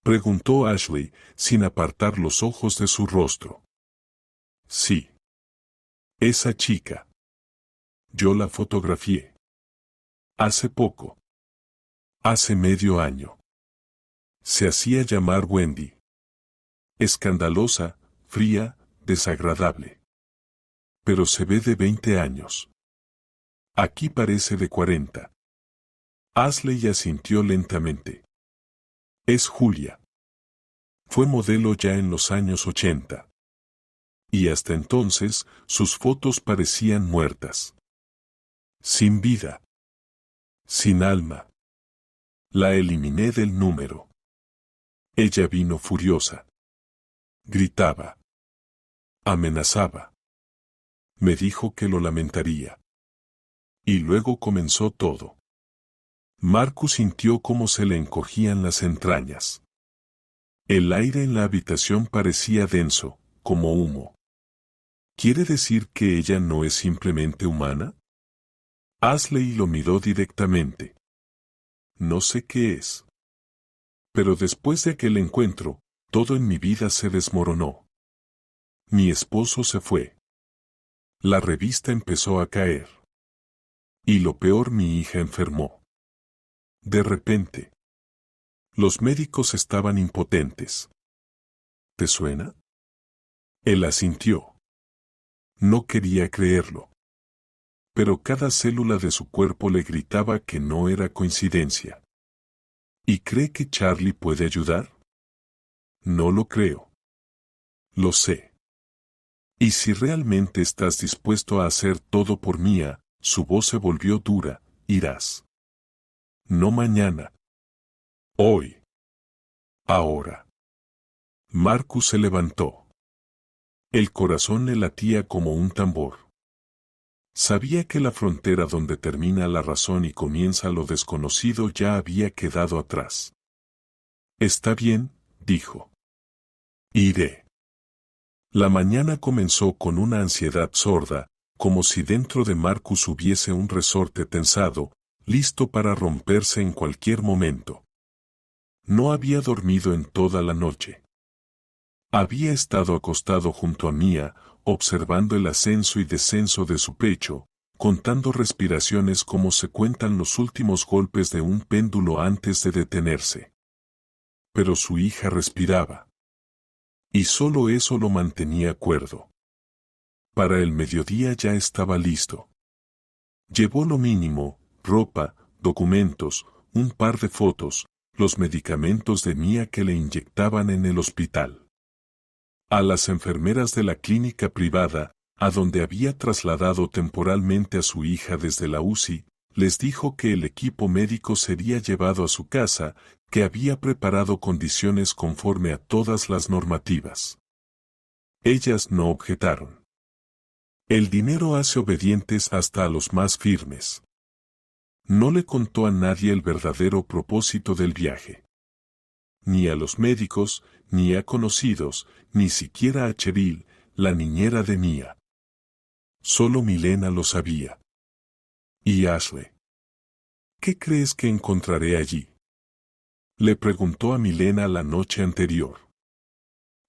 Preguntó Ashley, sin apartar los ojos de su rostro. Sí. Esa chica. Yo la fotografié. Hace poco. Hace medio año. Se hacía llamar Wendy. Escandalosa, fría, desagradable. Pero se ve de 20 años. Aquí parece de 40. Ashley asintió lentamente. Es Julia. Fue modelo ya en los años 80. Y hasta entonces, sus fotos parecían muertas. Sin vida. Sin alma. La eliminé del número. Ella vino furiosa. Gritaba. Amenazaba. Me dijo que lo lamentaría. Y luego comenzó todo. Marcus sintió cómo se le encogían las entrañas. El aire en la habitación parecía denso, como humo. ¿Quiere decir que ella no es simplemente humana? Ashley lo miró directamente. No sé qué es. Pero después de aquel encuentro, todo en mi vida se desmoronó. Mi esposo se fue. La revista empezó a caer. Y lo peor, mi hija enfermó. De repente. Los médicos estaban impotentes. ¿Te suena? Él asintió. No quería creerlo. Pero cada célula de su cuerpo le gritaba que no era coincidencia. ¿Y cree que Charlie puede ayudar? No lo creo. Lo sé. Y si realmente estás dispuesto a hacer todo por Mia, su voz se volvió dura, irás. No mañana. Hoy. Ahora. Marcus se levantó. El corazón le latía como un tambor. Sabía que la frontera donde termina la razón y comienza lo desconocido ya había quedado atrás. Está bien, dijo. Iré. La mañana comenzó con una ansiedad sorda, como si dentro de Marcus hubiese un resorte tensado, listo para romperse en cualquier momento. No había dormido en toda la noche. Había estado acostado junto a Mia, observando el ascenso y descenso de su pecho, contando respiraciones como se cuentan los últimos golpes de un péndulo antes de detenerse. Pero su hija respiraba. Y solo eso lo mantenía cuerdo. Para el mediodía ya estaba listo. Llevó lo mínimo, ropa, documentos, un par de fotos, los medicamentos de Mia que le inyectaban en el hospital. A las enfermeras de la clínica privada, a donde había trasladado temporalmente a su hija desde la UCI, les dijo que el equipo médico sería llevado a su casa, que había preparado condiciones conforme a todas las normativas. Ellas no objetaron. El dinero hace obedientes hasta a los más firmes. No le contó a nadie el verdadero propósito del viaje. Ni a los médicos, ni a conocidos, ni siquiera a Cheryl, la niñera de Mia. Solo Milena lo sabía. ¿Y Ashley? ¿Qué crees que encontraré allí? Le preguntó a Milena la noche anterior.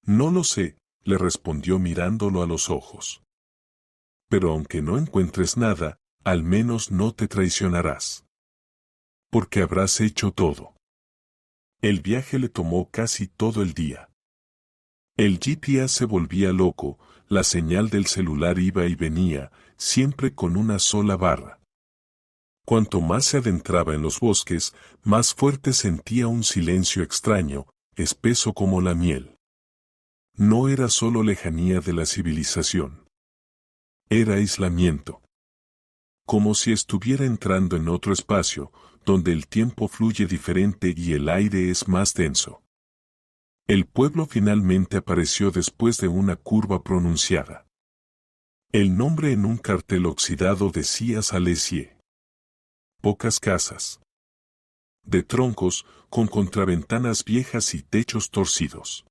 No lo sé, le respondió mirándolo a los ojos. Pero aunque no encuentres nada, al menos no te traicionarás. Porque habrás hecho todo. El viaje le tomó casi todo el día. El GPS se volvía loco, la señal del celular iba y venía, siempre con una sola barra. Cuanto más se adentraba en los bosques, más fuerte sentía un silencio extraño, espeso como la miel. No era solo lejanía de la civilización. Era aislamiento. Como si estuviera entrando en otro espacio, donde el tiempo fluye diferente y el aire es más denso. El pueblo finalmente apareció después de una curva pronunciada. El nombre en un cartel oxidado decía Salesier. Pocas casas. De troncos, con contraventanas viejas y techos torcidos.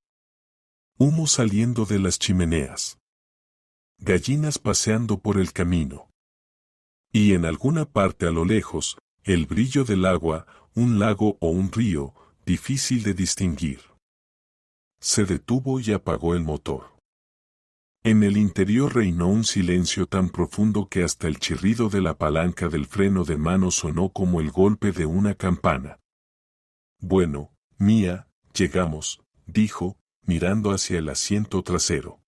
Humo saliendo de las chimeneas. Gallinas paseando por el camino. Y en alguna parte a lo lejos, el brillo del agua, un lago o un río, difícil de distinguir. Se detuvo y apagó el motor. En el interior reinó un silencio tan profundo que hasta el chirrido de la palanca del freno de mano sonó como el golpe de una campana. Bueno, Mia, llegamos, dijo, mirando hacia el asiento trasero.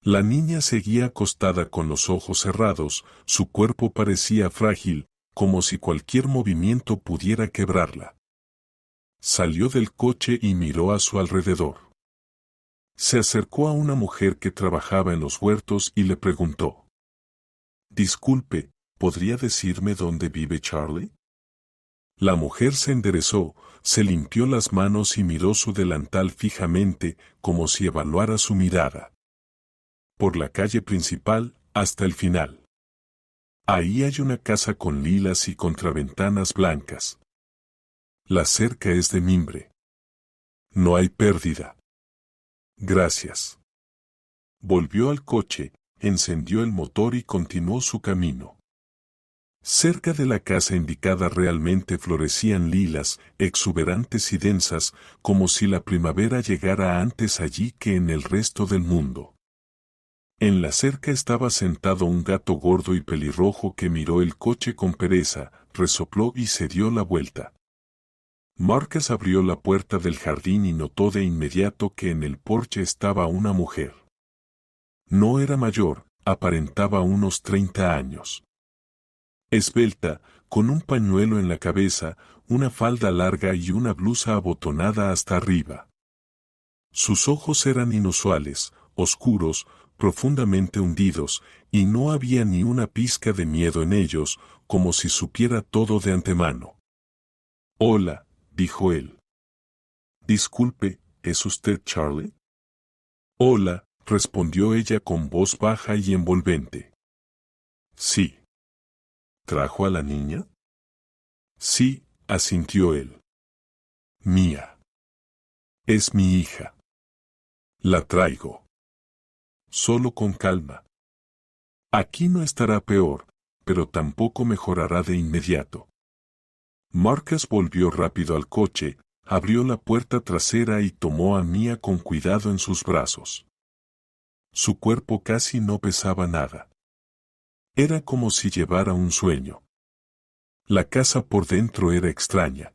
La niña seguía acostada con los ojos cerrados, su cuerpo parecía frágil, como si cualquier movimiento pudiera quebrarla. Salió del coche y miró a su alrededor. Se acercó a una mujer que trabajaba en los huertos y le preguntó. Disculpe, ¿podría decirme dónde vive Charlie? La mujer se enderezó, se limpió las manos y miró su delantal fijamente, como si evaluara su mirada. Por la calle principal, hasta el final. Ahí hay una casa con lilas y contraventanas blancas. La cerca es de mimbre. No hay pérdida. Gracias. Volvió al coche, encendió el motor y continuó su camino. Cerca de la casa indicada realmente florecían lilas, exuberantes y densas, como si la primavera llegara antes allí que en el resto del mundo. En la cerca estaba sentado un gato gordo y pelirrojo que miró el coche con pereza, resopló y se dio la vuelta. Marcus abrió la puerta del jardín y notó de inmediato que en el porche estaba una mujer. No era mayor, aparentaba unos 30 años. Esbelta, con un pañuelo en la cabeza, una falda larga y una blusa abotonada hasta arriba. Sus ojos eran inusuales, oscuros, profundamente hundidos, y no había ni una pizca de miedo en ellos, como si supiera todo de antemano. Hola, dijo él. Disculpe, ¿es usted Charlie? Hola, respondió ella con voz baja y envolvente. Sí. ¿Trajo a la niña? Sí, asintió él. Mía. Es mi hija. La traigo. Solo con calma. Aquí no estará peor, pero tampoco mejorará de inmediato. Marcus volvió rápido al coche, abrió la puerta trasera y tomó a Mia con cuidado en sus brazos. Su cuerpo casi no pesaba nada. Era como si llevara un sueño. La casa por dentro era extraña.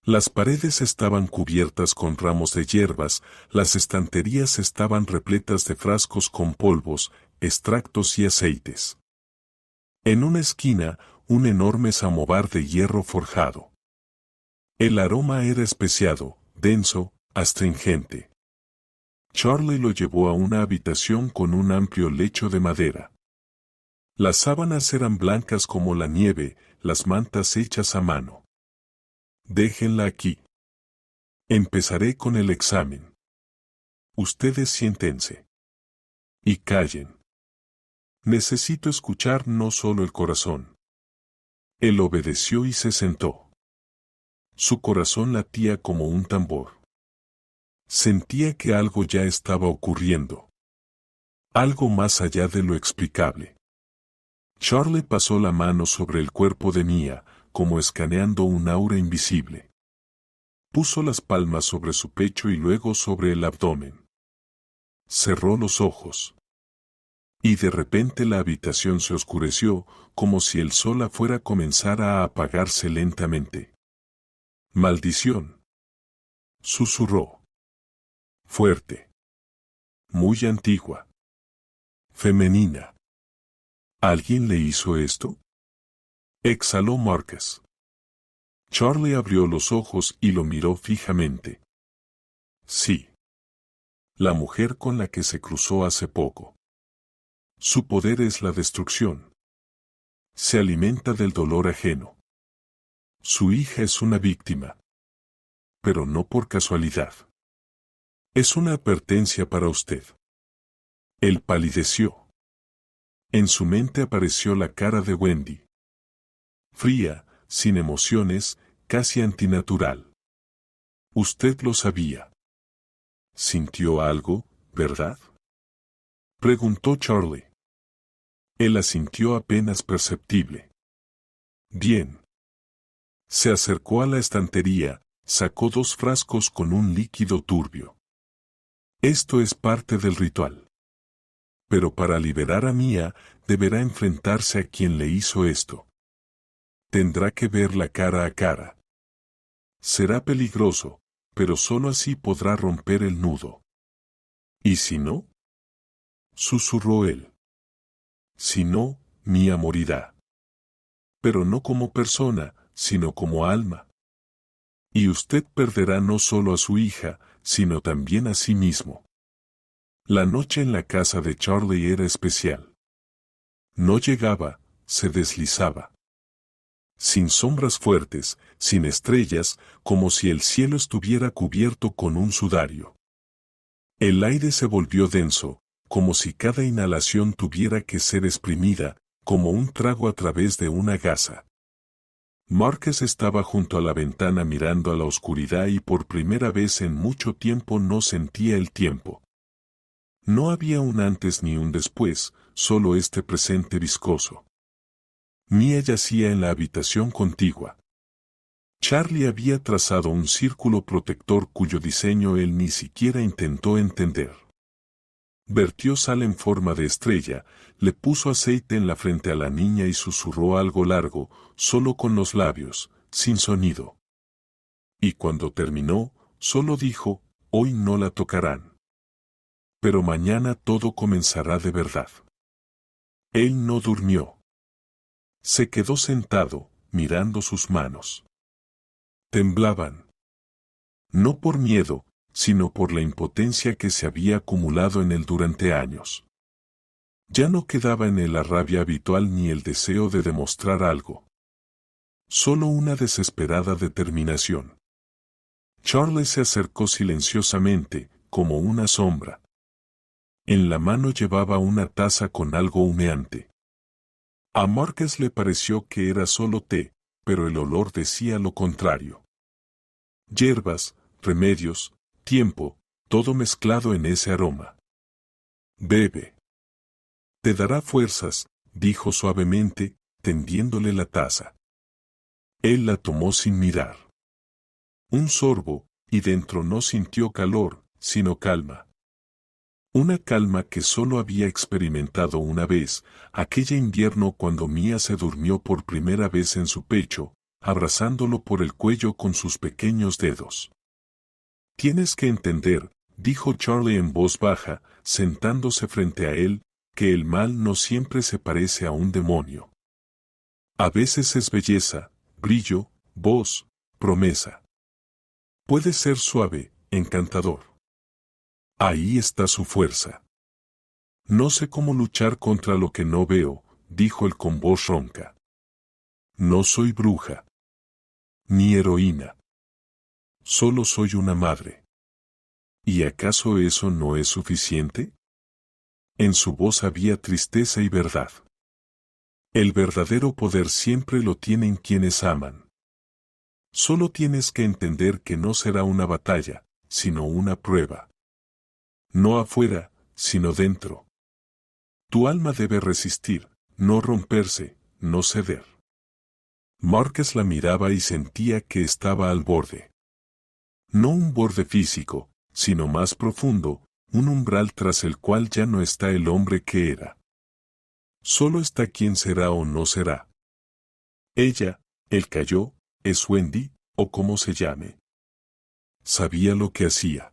Las paredes estaban cubiertas con ramos de hierbas, las estanterías estaban repletas de frascos con polvos, extractos y aceites. En una esquina, un enorme samovar de hierro forjado. El aroma era especiado, denso, astringente. Charlie lo llevó a una habitación con un amplio lecho de madera. Las sábanas eran blancas como la nieve, las mantas hechas a mano. Déjenla aquí. Empezaré con el examen. Ustedes siéntense. Y callen. Necesito escuchar no solo el corazón. Él obedeció y se sentó. Su corazón latía como un tambor. Sentía que algo ya estaba ocurriendo. Algo más allá de lo explicable. Charlie pasó la mano sobre el cuerpo de Mia, como escaneando un aura invisible. Puso las palmas sobre su pecho y luego sobre el abdomen. Cerró los ojos. Y de repente la habitación se oscureció, como si el sol afuera comenzara a apagarse lentamente. Maldición. Susurró. Fuerte. Muy antigua. Femenina. ¿Alguien le hizo esto? Exhaló Marcus. Charlie abrió los ojos y lo miró fijamente. Sí. La mujer con la que se cruzó hace poco. Su poder es la destrucción. Se alimenta del dolor ajeno. Su hija es una víctima. Pero no por casualidad. Es una advertencia para usted. Él palideció. En su mente apareció la cara de Wendy. Fría, sin emociones, casi antinatural. Usted lo sabía. ¿Sintió algo, verdad? Preguntó Charlie. Él asintió apenas perceptible. Bien. Se acercó a la estantería, sacó 2 frascos con un líquido turbio. Esto es parte del ritual. Pero para liberar a Mia, deberá enfrentarse a quien le hizo esto. Tendrá que verla cara a cara. Será peligroso, pero solo así podrá romper el nudo. ¿Y si no? Susurró él. Si no, Mia morirá. Pero no como persona, sino como alma. Y usted perderá no solo a su hija, sino también a sí mismo. La noche en la casa de Charlie era especial. No llegaba, se deslizaba. Sin sombras fuertes, sin estrellas, como si el cielo estuviera cubierto con un sudario. El aire se volvió denso, como si cada inhalación tuviera que ser exprimida, como un trago a través de una gasa. Marcus estaba junto a la ventana mirando a la oscuridad y por primera vez en mucho tiempo no sentía el tiempo. No había un antes ni un después, solo este presente viscoso. Mia yacía en la habitación contigua. Charlie había trazado un círculo protector cuyo diseño él ni siquiera intentó entender. Vertió sal en forma de estrella, le puso aceite en la frente a la niña y susurró algo largo, solo con los labios, sin sonido. Y cuando terminó, solo dijo, hoy no la tocarán. Pero mañana todo comenzará de verdad. Él no durmió. Se quedó sentado, mirando sus manos. Temblaban. No por miedo, sino por la impotencia que se había acumulado en él durante años. Ya no quedaba en él la rabia habitual ni el deseo de demostrar algo. Solo una desesperada determinación. Charlie se acercó silenciosamente, como una sombra. En la mano llevaba una taza con algo humeante. A Marcus le pareció que era solo té, pero el olor decía lo contrario. Hierbas, remedios, tiempo, todo mezclado en ese aroma. Bebe. Te dará fuerzas, dijo suavemente, tendiéndole la taza. Él la tomó sin mirar. Un sorbo, y dentro no sintió calor, sino calma. Una calma que solo había experimentado una vez, aquella invierno cuando Mia se durmió por primera vez en su pecho, abrazándolo por el cuello con sus pequeños dedos. Tienes que entender, dijo Charlie en voz baja, sentándose frente a él, que el mal no siempre se parece a un demonio. A veces es belleza, brillo, voz, promesa. Puede ser suave, encantador. Ahí está su fuerza. No sé cómo luchar contra lo que no veo, dijo él con voz ronca. No soy bruja. Ni heroína. Solo soy una madre. ¿Y acaso eso no es suficiente? En su voz había tristeza y verdad. El verdadero poder siempre lo tienen quienes aman. Solo tienes que entender que no será una batalla, sino una prueba. No afuera, sino dentro. Tu alma debe resistir, no romperse, no ceder. Márquez la miraba y sentía que estaba al borde. No un borde físico, sino más profundo, un umbral tras el cual ya no está el hombre que era. Solo está quien será o no será. Ella, él cayó, es Wendy, o como se llame. Sabía lo que hacía.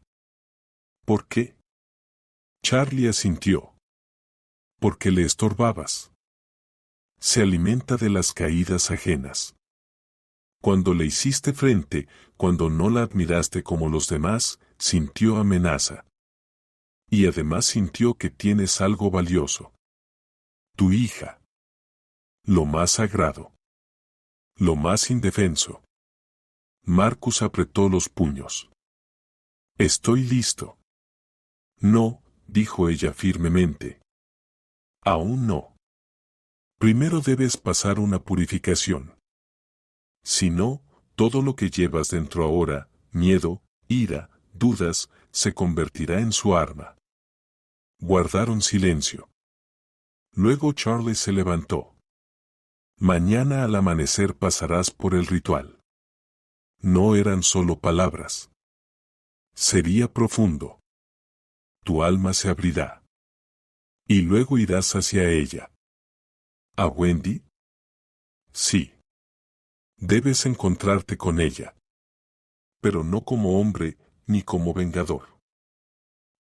¿Por qué? Charlie asintió. Porque le estorbabas. Se alimenta de las caídas ajenas. Cuando le hiciste frente, cuando no la admiraste como los demás, sintió amenaza. Y además sintió que tienes algo valioso. Tu hija. Lo más sagrado. Lo más indefenso. Marcus apretó los puños. Estoy listo. No, dijo ella firmemente. Aún no. Primero debes pasar una purificación. Si no, todo lo que llevas dentro ahora, miedo, ira, dudas, se convertirá en su arma. Guardaron silencio. Luego Charlie se levantó. Mañana al amanecer pasarás por el ritual. No eran solo palabras. Sería profundo. Tu alma se abrirá. Y luego irás hacia ella. ¿A Wendy? Sí. Debes encontrarte con ella. Pero no como hombre, ni como vengador.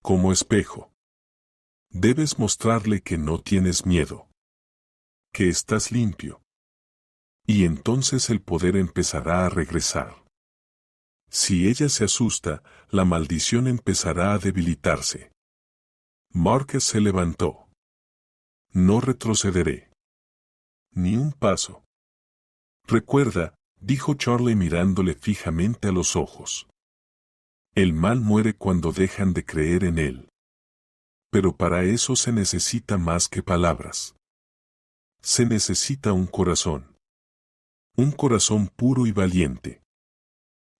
Como espejo. Debes mostrarle que no tienes miedo. Que estás limpio. Y entonces el poder empezará a regresar. Si ella se asusta, la maldición empezará a debilitarse. Márquez se levantó. No retrocederé. Ni un paso. Recuerda, dijo Charlie mirándole fijamente a los ojos. El mal muere cuando dejan de creer en él. Pero para eso se necesita más que palabras. Se necesita un corazón. Un corazón puro y valiente.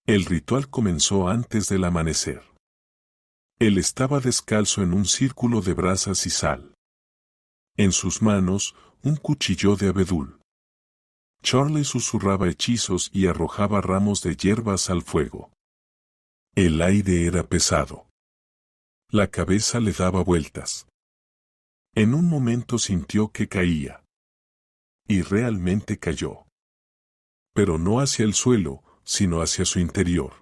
El ritual comenzó antes del amanecer. Él estaba descalzo en un círculo de brasas y sal. En sus manos, un cuchillo de abedul. Charlie susurraba hechizos y arrojaba ramos de hierbas al fuego. El aire era pesado. La cabeza le daba vueltas. En un momento sintió que caía. Y realmente cayó. Pero no hacia el suelo, sino hacia su interior.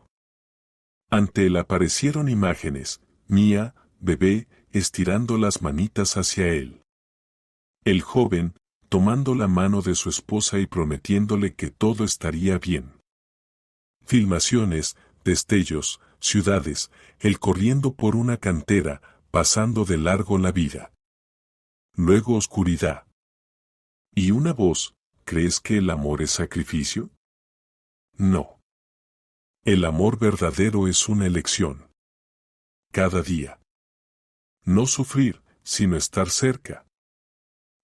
Ante él aparecieron imágenes, Mía, bebé, estirando las manitas hacia él. El joven, tomando la mano de su esposa y prometiéndole que todo estaría bien. Filmaciones, destellos, ciudades, él corriendo por una cantera, pasando de largo la vida. Luego oscuridad. Y una voz, ¿crees que el amor es sacrificio? No. El amor verdadero es una elección. Cada día. No sufrir, sino estar cerca.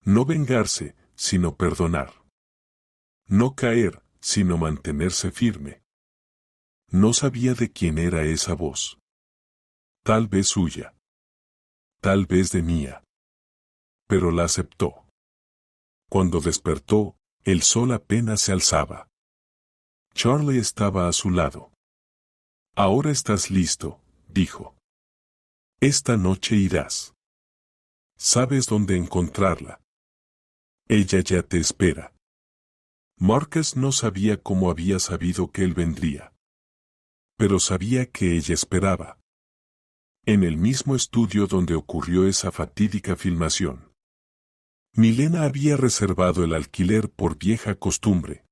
No vengarse, sino perdonar. No caer, sino mantenerse firme. No sabía de quién era esa voz. Tal vez suya. Tal vez de Mía. Pero la aceptó. Cuando despertó, el sol apenas se alzaba. Charlie estaba a su lado. Ahora estás listo, dijo. Esta noche irás. Sabes dónde encontrarla. Ella ya te espera. Márquez no sabía cómo había sabido que él vendría. Pero sabía que ella esperaba. En el mismo estudio donde ocurrió esa fatídica filmación. Milena había reservado el alquiler por vieja costumbre.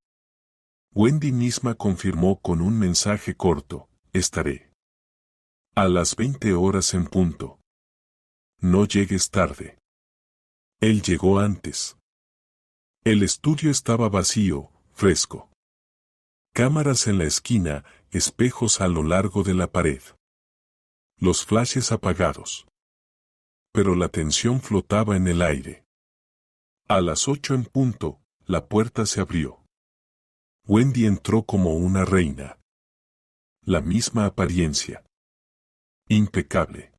Wendy misma confirmó con un mensaje corto, estaré. A las 20 horas en punto. No llegues tarde. Él llegó antes. El estudio estaba vacío, fresco. Cámaras en la esquina, espejos a lo largo de la pared. Los flashes apagados. Pero la tensión flotaba en el aire. A las 8 en punto, la puerta se abrió. Wendy entró como una reina. La misma apariencia. Impecable.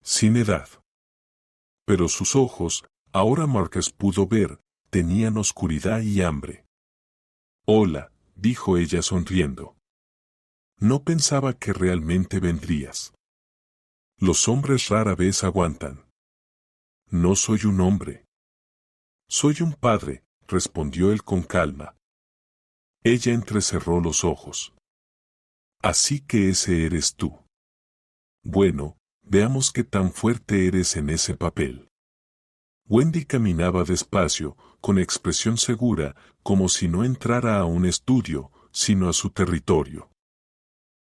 Sin edad. Pero sus ojos, ahora Marcus pudo ver, tenían oscuridad y hambre. Hola, dijo ella sonriendo. No pensaba que realmente vendrías. Los hombres rara vez aguantan. No soy un hombre. Soy un padre, respondió él con calma. Ella entrecerró los ojos. Así que ese eres tú. Bueno, veamos qué tan fuerte eres en ese papel. Wendy caminaba despacio, con expresión segura, como si no entrara a un estudio, sino a su territorio.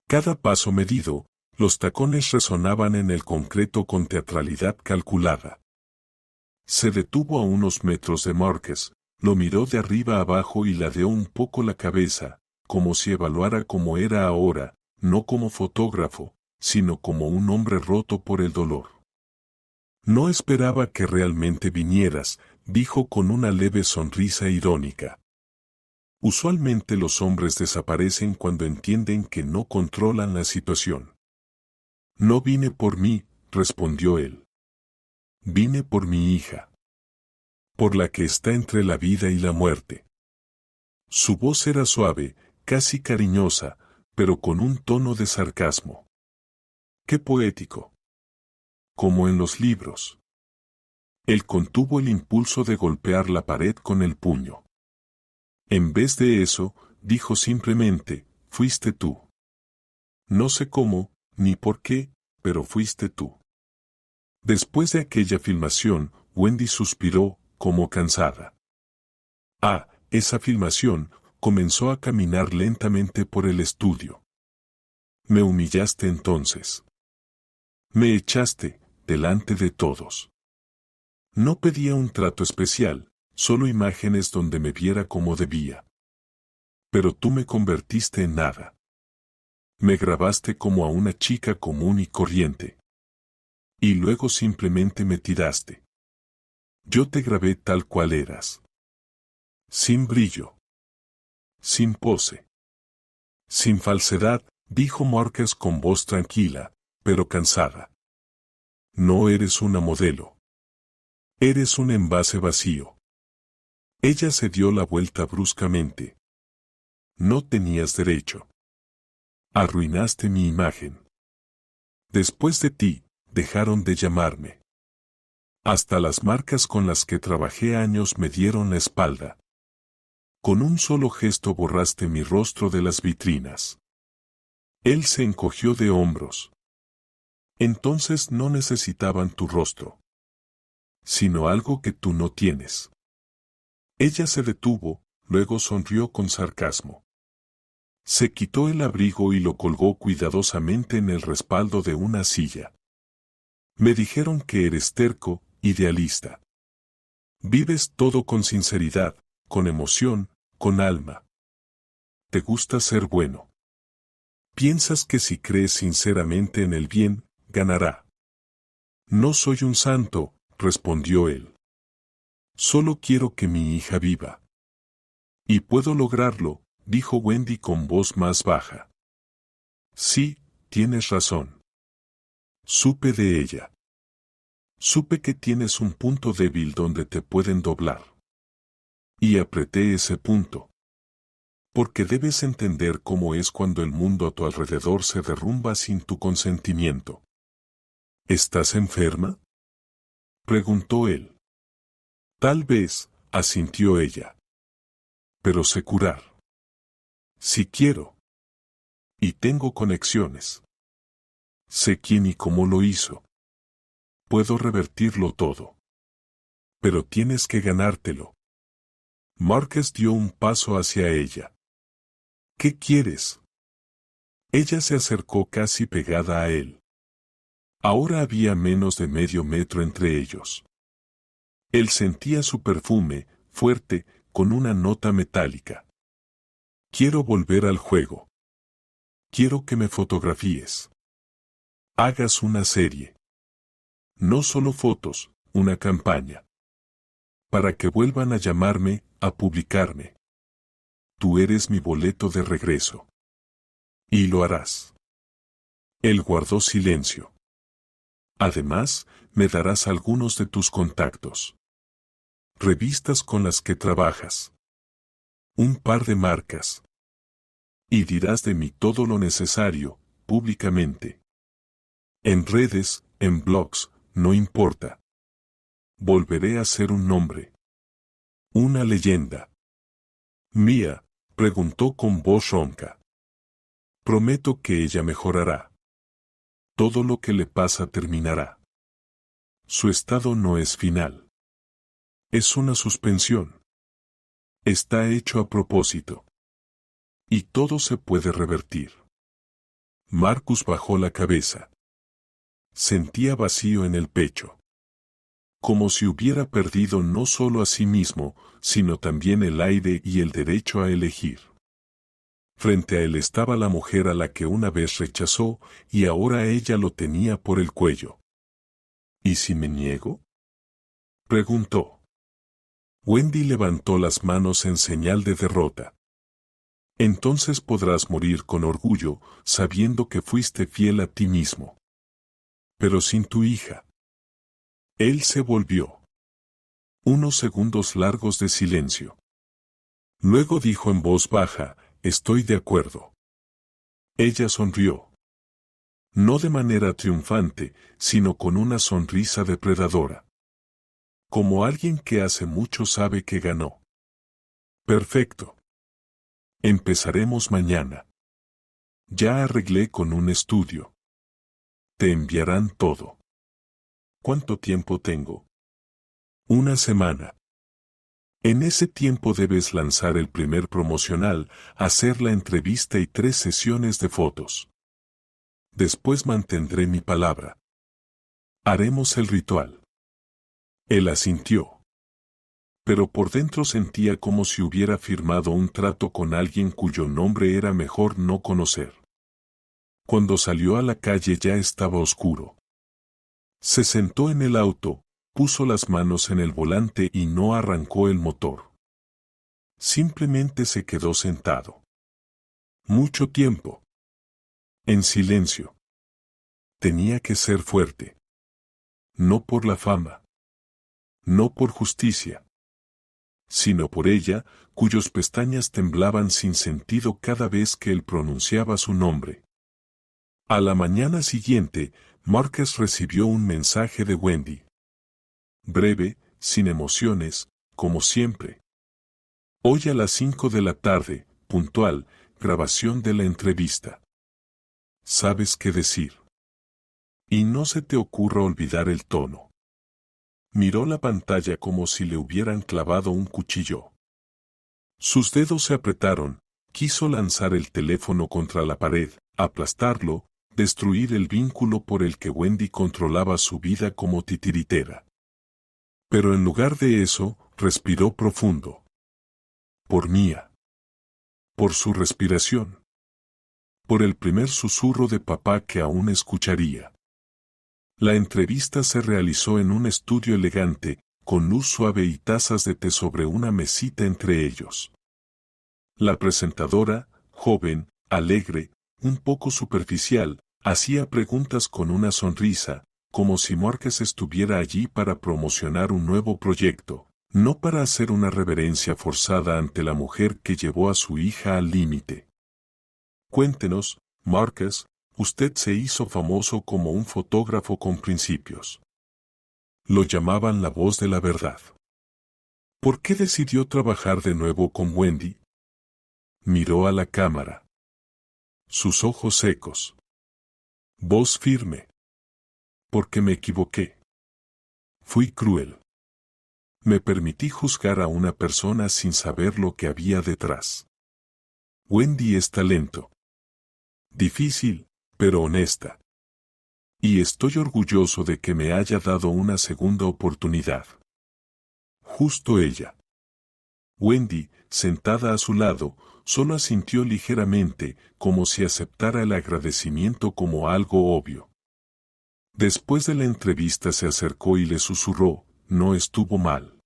Cada paso medido, los tacones resonaban en el concreto con teatralidad calculada. Se detuvo a unos metros de Marcus, lo miró de arriba abajo y ladeó un poco la cabeza, como si evaluara cómo era ahora, no como fotógrafo, sino como un hombre roto por el dolor. No esperaba que realmente vinieras, dijo con una leve sonrisa irónica. Usualmente los hombres desaparecen cuando entienden que no controlan la situación. No vine por mí, respondió él. Vine por mi hija. Por la que está entre la vida y la muerte. Su voz era suave, casi cariñosa, pero con un tono de sarcasmo. ¡Qué poético! Como en los libros. Él contuvo el impulso de golpear la pared con el puño. En vez de eso, dijo simplemente, fuiste tú. No sé cómo, ni por qué, pero fuiste tú. Después de aquella filmación, Wendy suspiró, como cansada. Esa filmación, comenzó a caminar lentamente por el estudio. Me humillaste entonces. Me echaste, delante de todos. No pedía un trato especial, solo imágenes donde me viera como debía. Pero tú me convertiste en nada. Me grabaste como a una chica común y corriente. Y luego simplemente me tiraste. Yo te grabé tal cual eras. Sin brillo. Sin pose. Sin falsedad, dijo Marcus con voz tranquila, pero cansada. No eres una modelo. Eres un envase vacío. Ella se dio la vuelta bruscamente. No tenías derecho. Arruinaste mi imagen. Después de ti, dejaron de llamarme. Hasta las marcas con las que trabajé años me dieron la espalda. Con un solo gesto borraste mi rostro de las vitrinas. Él se encogió de hombros. Entonces no necesitaban tu rostro, sino algo que tú no tienes. Ella se detuvo, luego sonrió con sarcasmo. Se quitó el abrigo y lo colgó cuidadosamente en el respaldo de una silla. Me dijeron que eres terco, idealista. Vives todo con sinceridad, con emoción, con alma. Te gusta ser bueno. Piensas que si crees sinceramente en el bien, ganará. No soy un santo, respondió él. Solo quiero que mi hija viva. Y puedo lograrlo, dijo Wendy con voz más baja. Sí, tienes razón. Supe de ella. Supe que tienes un punto débil donde te pueden doblar. Y apreté ese punto. Porque debes entender cómo es cuando el mundo a tu alrededor se derrumba sin tu consentimiento. ¿Estás enferma?, preguntó él. Tal vez, asintió ella. Pero sé curar. Si quiero. Y tengo conexiones. Sé quién y cómo lo hizo. Puedo revertirlo todo. Pero tienes que ganártelo. Marcus dio un paso hacia ella. ¿Qué quieres? Ella se acercó casi pegada a él. Ahora había menos de medio metro entre ellos. Él sentía su perfume, fuerte, con una nota metálica. Quiero volver al juego. Quiero que me fotografíes. Hagas una serie. No solo fotos, una campaña. Para que vuelvan a llamarme, a publicarme. Tú eres mi boleto de regreso. Y lo harás. Él guardó silencio. Además, me darás algunos de tus contactos. Revistas con las que trabajas. Un par de marcas. Y dirás de mí todo lo necesario, públicamente. En redes, en blogs, no importa. Volveré a ser un nombre. Una leyenda. Mía, preguntó con voz ronca. Prometo que ella mejorará. Todo lo que le pasa terminará. Su estado no es final. Es una suspensión. Está hecho a propósito. Y todo se puede revertir. Marcus bajó la cabeza. Sentía vacío en el pecho. Como si hubiera perdido no solo a sí mismo, sino también el aire y el derecho a elegir. Frente a él estaba la mujer a la que una vez rechazó, y ahora ella lo tenía por el cuello. ¿Y si me niego?, preguntó. Wendy levantó las manos en señal de derrota. Entonces podrás morir con orgullo, sabiendo que fuiste fiel a ti mismo. Pero sin tu hija. Él se volvió. Unos segundos largos de silencio. Luego dijo en voz baja, estoy de acuerdo. Ella sonrió. No de manera triunfante, sino con una sonrisa depredadora. Como alguien que hace mucho sabe que ganó. Perfecto. Empezaremos mañana. Ya arreglé con un estudio. Te enviarán todo. ¿Cuánto tiempo tengo? Una semana. En ese tiempo debes lanzar el primer promocional, hacer la entrevista y 3 sesiones de fotos. Después mantendré mi palabra. Haremos el ritual. Él asintió. Pero por dentro sentía como si hubiera firmado un trato con alguien cuyo nombre era mejor no conocer. Cuando salió a la calle ya estaba oscuro. Se sentó en el auto, puso las manos en el volante y no arrancó el motor. Simplemente se quedó sentado. Mucho tiempo. En silencio. Tenía que ser fuerte. No por la fama. No por justicia. Sino por ella, cuyos pestañas temblaban sin sentido cada vez que él pronunciaba su nombre. A la mañana siguiente, Marcus recibió un mensaje de Wendy. Breve, sin emociones, como siempre. Hoy a las 5 de la tarde, puntual, grabación de la entrevista. ¿Sabes qué decir? Y no se te ocurra olvidar el tono. Miró la pantalla como si le hubieran clavado un cuchillo. Sus dedos se apretaron, quiso lanzar el teléfono contra la pared, aplastarlo, destruir el vínculo por el que Wendy controlaba su vida como titiritera. Pero en lugar de eso, respiró profundo. Por Mía. Por su respiración. Por el primer susurro de papá que aún escucharía. La entrevista se realizó en un estudio elegante, con luz suave y tazas de té sobre una mesita entre ellos. La presentadora, joven, alegre, un poco superficial, hacía preguntas con una sonrisa, como si Marcus estuviera allí para promocionar un nuevo proyecto, no para hacer una reverencia forzada ante la mujer que llevó a su hija al límite. Cuéntenos, Marcus, usted se hizo famoso como un fotógrafo con principios. Lo llamaban la voz de la verdad. ¿Por qué decidió trabajar de nuevo con Wendy? Miró a la cámara. Sus ojos secos. Voz firme. Porque me equivoqué. Fui cruel. Me permití juzgar a una persona sin saber lo que había detrás. Wendy es talento. Difícil, pero honesta. Y estoy orgulloso de que me haya dado una segunda oportunidad. Justo ella. Wendy, sentada a su lado, solo asintió ligeramente, como si aceptara el agradecimiento como algo obvio. Después de la entrevista se acercó y le susurró, no estuvo mal.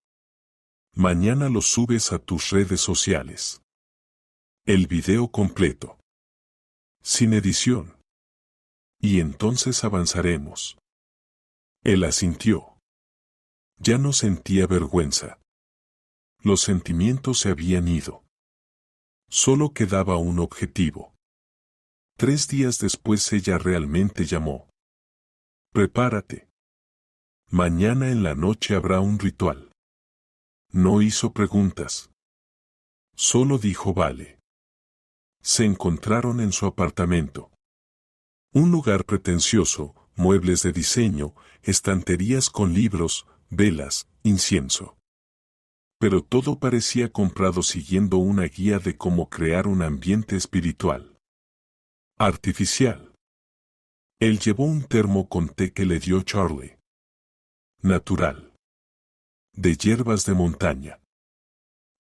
Mañana lo subes a tus redes sociales. El video completo. Sin edición. Y entonces avanzaremos. Él asintió. Ya no sentía vergüenza. Los sentimientos se habían ido. Solo quedaba un objetivo. 3 días después ella realmente llamó. Prepárate. Mañana en la noche habrá un ritual. No hizo preguntas. Solo dijo vale. Se encontraron en su apartamento. Un lugar pretencioso, muebles de diseño, estanterías con libros, velas, incienso. Pero todo parecía comprado siguiendo una guía de cómo crear un ambiente espiritual. Artificial. Él llevó un termo con té que le dio Charlie. Natural. De hierbas de montaña.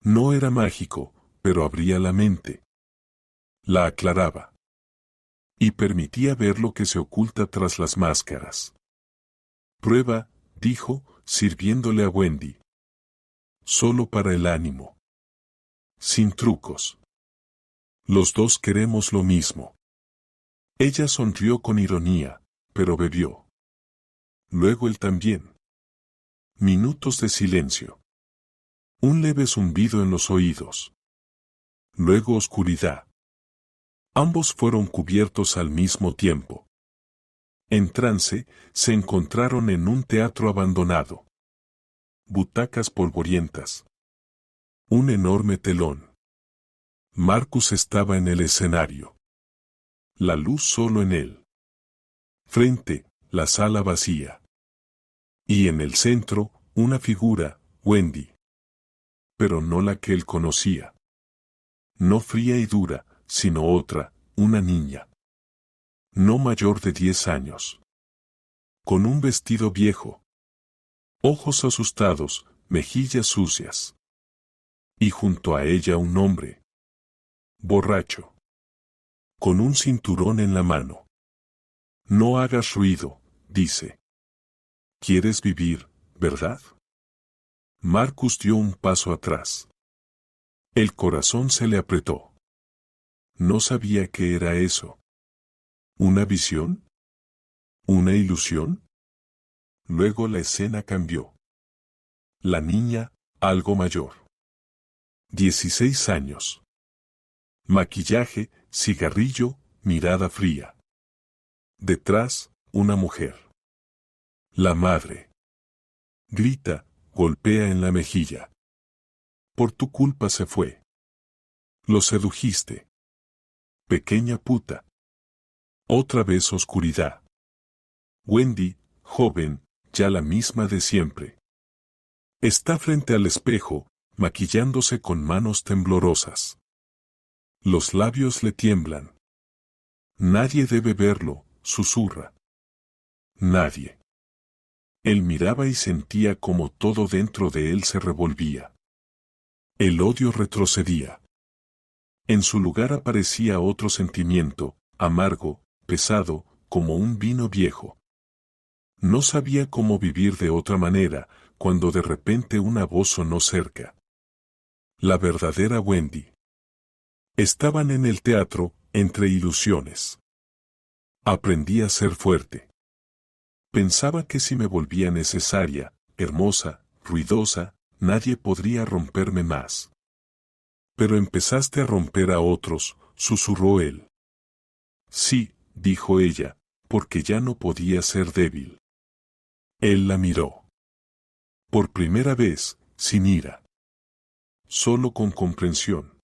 No era mágico, pero abría la mente. La aclaraba. Y permitía ver lo que se oculta tras las máscaras. Prueba, dijo, sirviéndole a Wendy. Solo para el ánimo. Sin trucos. Los dos queremos lo mismo. Ella sonrió con ironía, pero bebió. Luego él también. Minutos de silencio. Un leve zumbido en los oídos. Luego oscuridad. Ambos fueron cubiertos al mismo tiempo. En trance, se encontraron en un teatro abandonado. Butacas polvorientas. Un enorme telón. Marcus estaba en el escenario. La luz solo en él. Frente, la sala vacía. Y en el centro, una figura, Wendy. Pero no la que él conocía. No fría y dura, sino otra, una niña. No mayor de 10 años. Con un vestido viejo. Ojos asustados, mejillas sucias. Y junto a ella un hombre. Borracho. Con un cinturón en la mano. No hagas ruido, dice. ¿Quieres vivir, verdad? Marcus dio un paso atrás. El corazón se le apretó. No sabía qué era eso. ¿Una visión? ¿Una ilusión? Luego la escena cambió. La niña, algo mayor. 16 años. Maquillaje, cigarrillo, mirada fría. Detrás, una mujer. La madre. Grita, golpea en la mejilla. Por tu culpa se fue. Lo sedujiste. Pequeña puta. Otra vez oscuridad. Wendy, joven, ya la misma de siempre. Está frente al espejo, maquillándose con manos temblorosas. Los labios le tiemblan. Nadie debe verlo, susurra. Nadie. Él miraba y sentía como todo dentro de él se revolvía. El odio retrocedía. En su lugar aparecía otro sentimiento, amargo, pesado, como un vino viejo. No sabía cómo vivir de otra manera, cuando de repente una voz sonó cerca. La verdadera Wendy. Estaban en el teatro, entre ilusiones. Aprendí a ser fuerte. Pensaba que si me volvía necesaria, hermosa, ruidosa, nadie podría romperme más. Pero empezaste a romper a otros, susurró él. Sí, dijo ella, porque ya no podía ser débil. Él la miró. Por primera vez, sin ira. Solo con comprensión.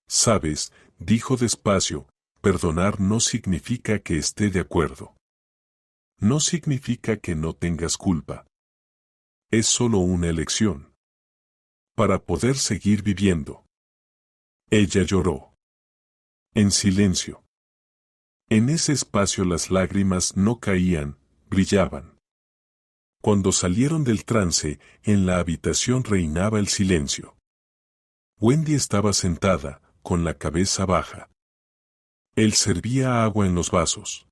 Sabes, dijo despacio, perdonar no significa que esté de acuerdo. No significa que no tengas culpa. Es solo una elección. Para poder seguir viviendo. Ella lloró. En silencio. En ese espacio las lágrimas no caían, brillaban. Cuando salieron del trance, en la habitación reinaba el silencio. Wendy estaba sentada, con la cabeza baja. Él servía agua en los vasos.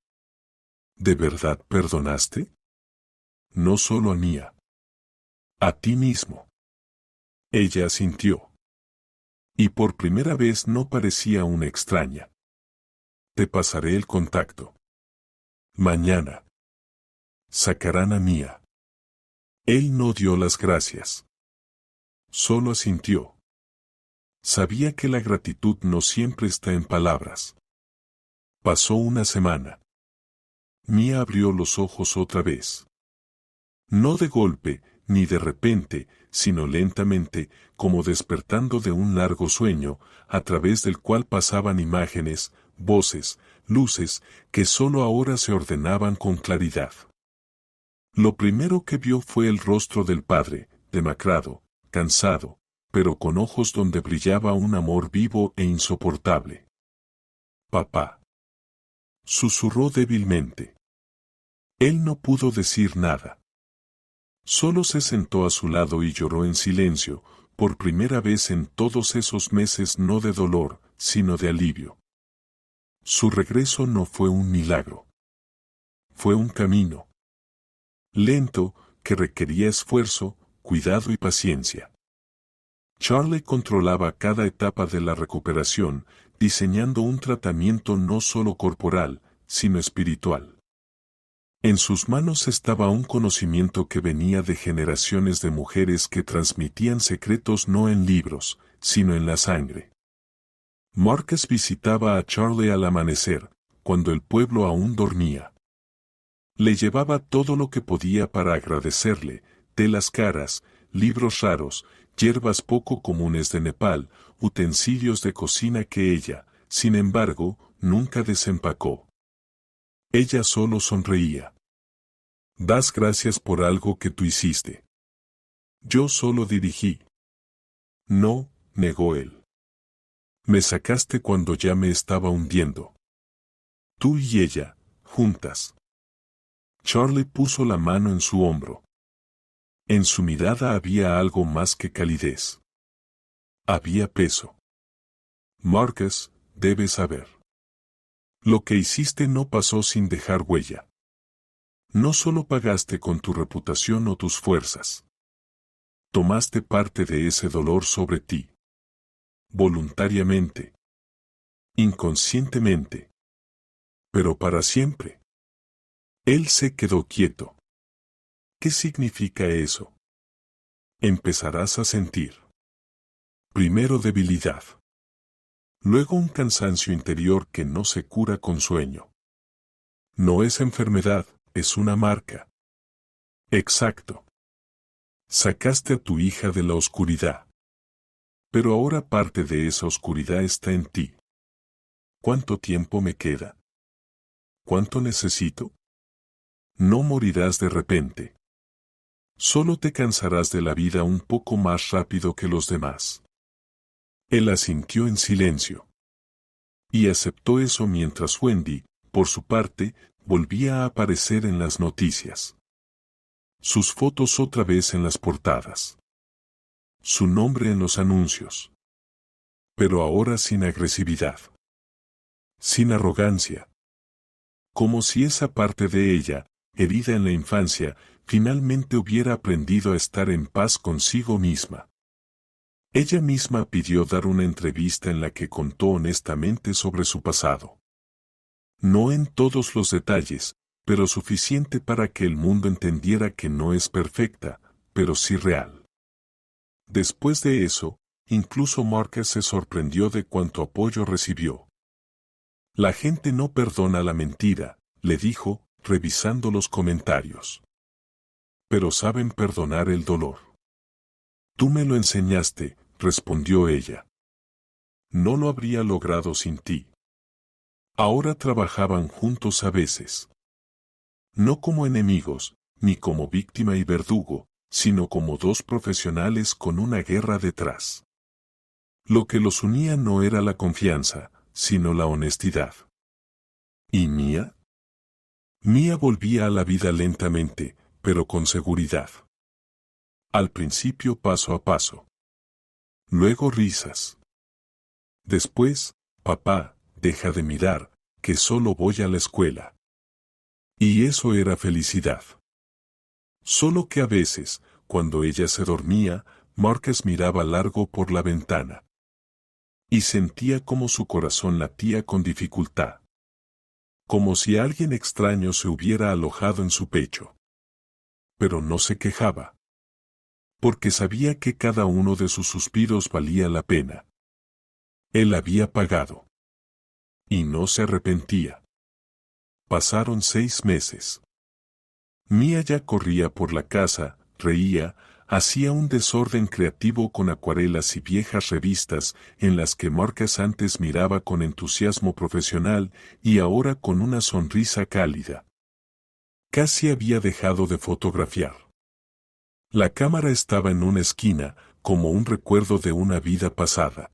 ¿De verdad perdonaste? No solo a Mia. A ti mismo. Ella asintió. Y por primera vez no parecía una extraña. Te pasaré el contacto. Mañana. Sacarán a Mia. Él no dio las gracias. Solo asintió. Sabía que la gratitud no siempre está en palabras. Pasó una semana. Mia abrió los ojos otra vez. No de golpe, ni de repente, sino lentamente, como despertando de un largo sueño, a través del cual pasaban imágenes, voces, luces, que sólo ahora se ordenaban con claridad. Lo primero que vio fue el rostro del padre, demacrado, cansado, pero con ojos donde brillaba un amor vivo e insoportable. Papá. Susurró débilmente. Él no pudo decir nada. Solo se sentó a su lado y lloró en silencio, por primera vez en todos esos meses, no de dolor, sino de alivio. Su regreso no fue un milagro. Fue un camino. Lento, que requería esfuerzo, cuidado y paciencia. Charlie controlaba cada etapa de la recuperación, diseñando un tratamiento no solo corporal, sino espiritual. En sus manos estaba un conocimiento que venía de generaciones de mujeres que transmitían secretos no en libros, sino en la sangre. Marcus visitaba a Charlie al amanecer, cuando el pueblo aún dormía. Le llevaba todo lo que podía para agradecerle, telas caras, libros raros, hierbas poco comunes de Nepal, utensilios de cocina que ella, sin embargo, nunca desempacó. Ella solo sonreía. Das gracias por algo que tú hiciste. Yo solo dirigí. No, negó él. Me sacaste cuando ya me estaba hundiendo. Tú y ella, juntas. Charlie puso la mano en su hombro. En su mirada había algo más que calidez. Había peso. Marcus, debes saber. Lo que hiciste no pasó sin dejar huella. No solo pagaste con tu reputación o tus fuerzas. Tomaste parte de ese dolor sobre ti. Voluntariamente. Inconscientemente. Pero para siempre. Él se quedó quieto. ¿Qué significa eso? Empezarás a sentir. Primero debilidad. Luego un cansancio interior que no se cura con sueño. No es enfermedad, es una marca. Exacto. Sacaste a tu hija de la oscuridad. Pero ahora parte de esa oscuridad está en ti. ¿Cuánto tiempo me queda? ¿Cuánto necesito? No morirás de repente. Solo te cansarás de la vida un poco más rápido que los demás. Él asintió en silencio. Y aceptó eso mientras Wendy, por su parte, volvía a aparecer en las noticias. Sus fotos otra vez en las portadas. Su nombre en los anuncios. Pero ahora sin agresividad. Sin arrogancia. Como si esa parte de ella, herida en la infancia, finalmente hubiera aprendido a estar en paz consigo misma. Ella misma pidió dar una entrevista en la que contó honestamente sobre su pasado. No en todos los detalles, pero suficiente para que el mundo entendiera que no es perfecta, pero sí real. Después de eso, incluso Marcus se sorprendió de cuánto apoyo recibió. La gente no perdona la mentira, le dijo, revisando los comentarios. Pero saben perdonar el dolor. Tú me lo enseñaste, respondió ella. No lo habría logrado sin ti. Ahora trabajaban juntos a veces. No como enemigos, ni como víctima y verdugo, sino como dos profesionales con una guerra detrás. Lo que los unía no era la confianza, sino la honestidad. Y Mia volvía a la vida lentamente, pero con seguridad. Al principio paso a paso. Luego risas. Después, papá, deja de mirar, que solo voy a la escuela. Y eso era felicidad. Solo que a veces, cuando ella se dormía, Marcus miraba largo por la ventana. Y sentía como su corazón latía con dificultad. Como si alguien extraño se hubiera alojado en su pecho. Pero no se quejaba. Porque sabía que cada uno de sus suspiros valía la pena. Él había pagado. Y no se arrepentía. Pasaron 6 meses. Mia ya corría por la casa, reía, hacía un desorden creativo con acuarelas y viejas revistas en las que Marcus antes miraba con entusiasmo profesional y ahora con una sonrisa cálida. Casi había dejado de fotografiar. La cámara estaba en una esquina, como un recuerdo de una vida pasada.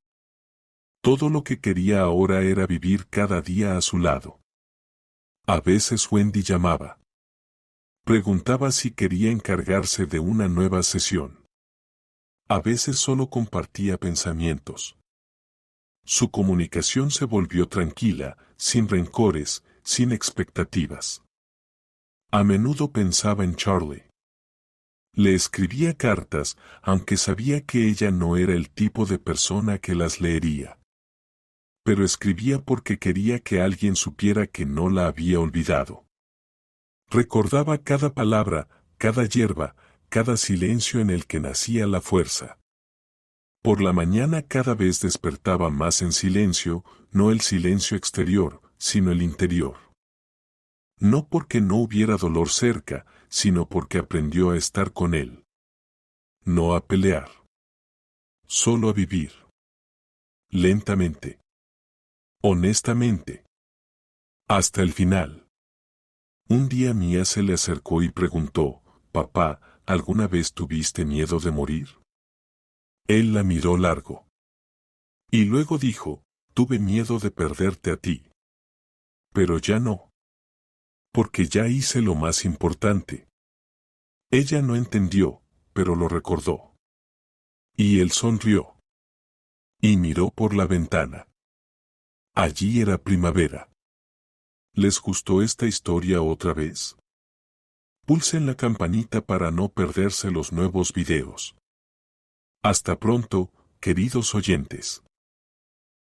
Todo lo que quería ahora era vivir cada día a su lado. A veces Wendy llamaba. Preguntaba si quería encargarse de una nueva sesión. A veces solo compartía pensamientos. Su comunicación se volvió tranquila, sin rencores, sin expectativas. A menudo pensaba en Charlie. Le escribía cartas, aunque sabía que ella no era el tipo de persona que las leería. Pero escribía porque quería que alguien supiera que no la había olvidado. Recordaba cada palabra, cada hierba, cada silencio en el que nacía la fuerza. Por la mañana cada vez despertaba más en silencio, no el silencio exterior, sino el interior. No porque no hubiera dolor cerca, sino porque aprendió a estar con él. No a pelear. Solo a vivir. Lentamente. Honestamente. Hasta el final. Un día Mia se le acercó y preguntó, «Papá, ¿alguna vez tuviste miedo de morir?» Él la miró largo. Y luego dijo, «Tuve miedo de perderte a ti. Pero ya no. Porque ya hice lo más importante». Ella no entendió, pero lo recordó. Y él sonrió. Y miró por la ventana. Allí era primavera. ¿Les gustó esta historia otra vez? Pulsen la campanita para no perderse los nuevos videos. Hasta pronto, queridos oyentes.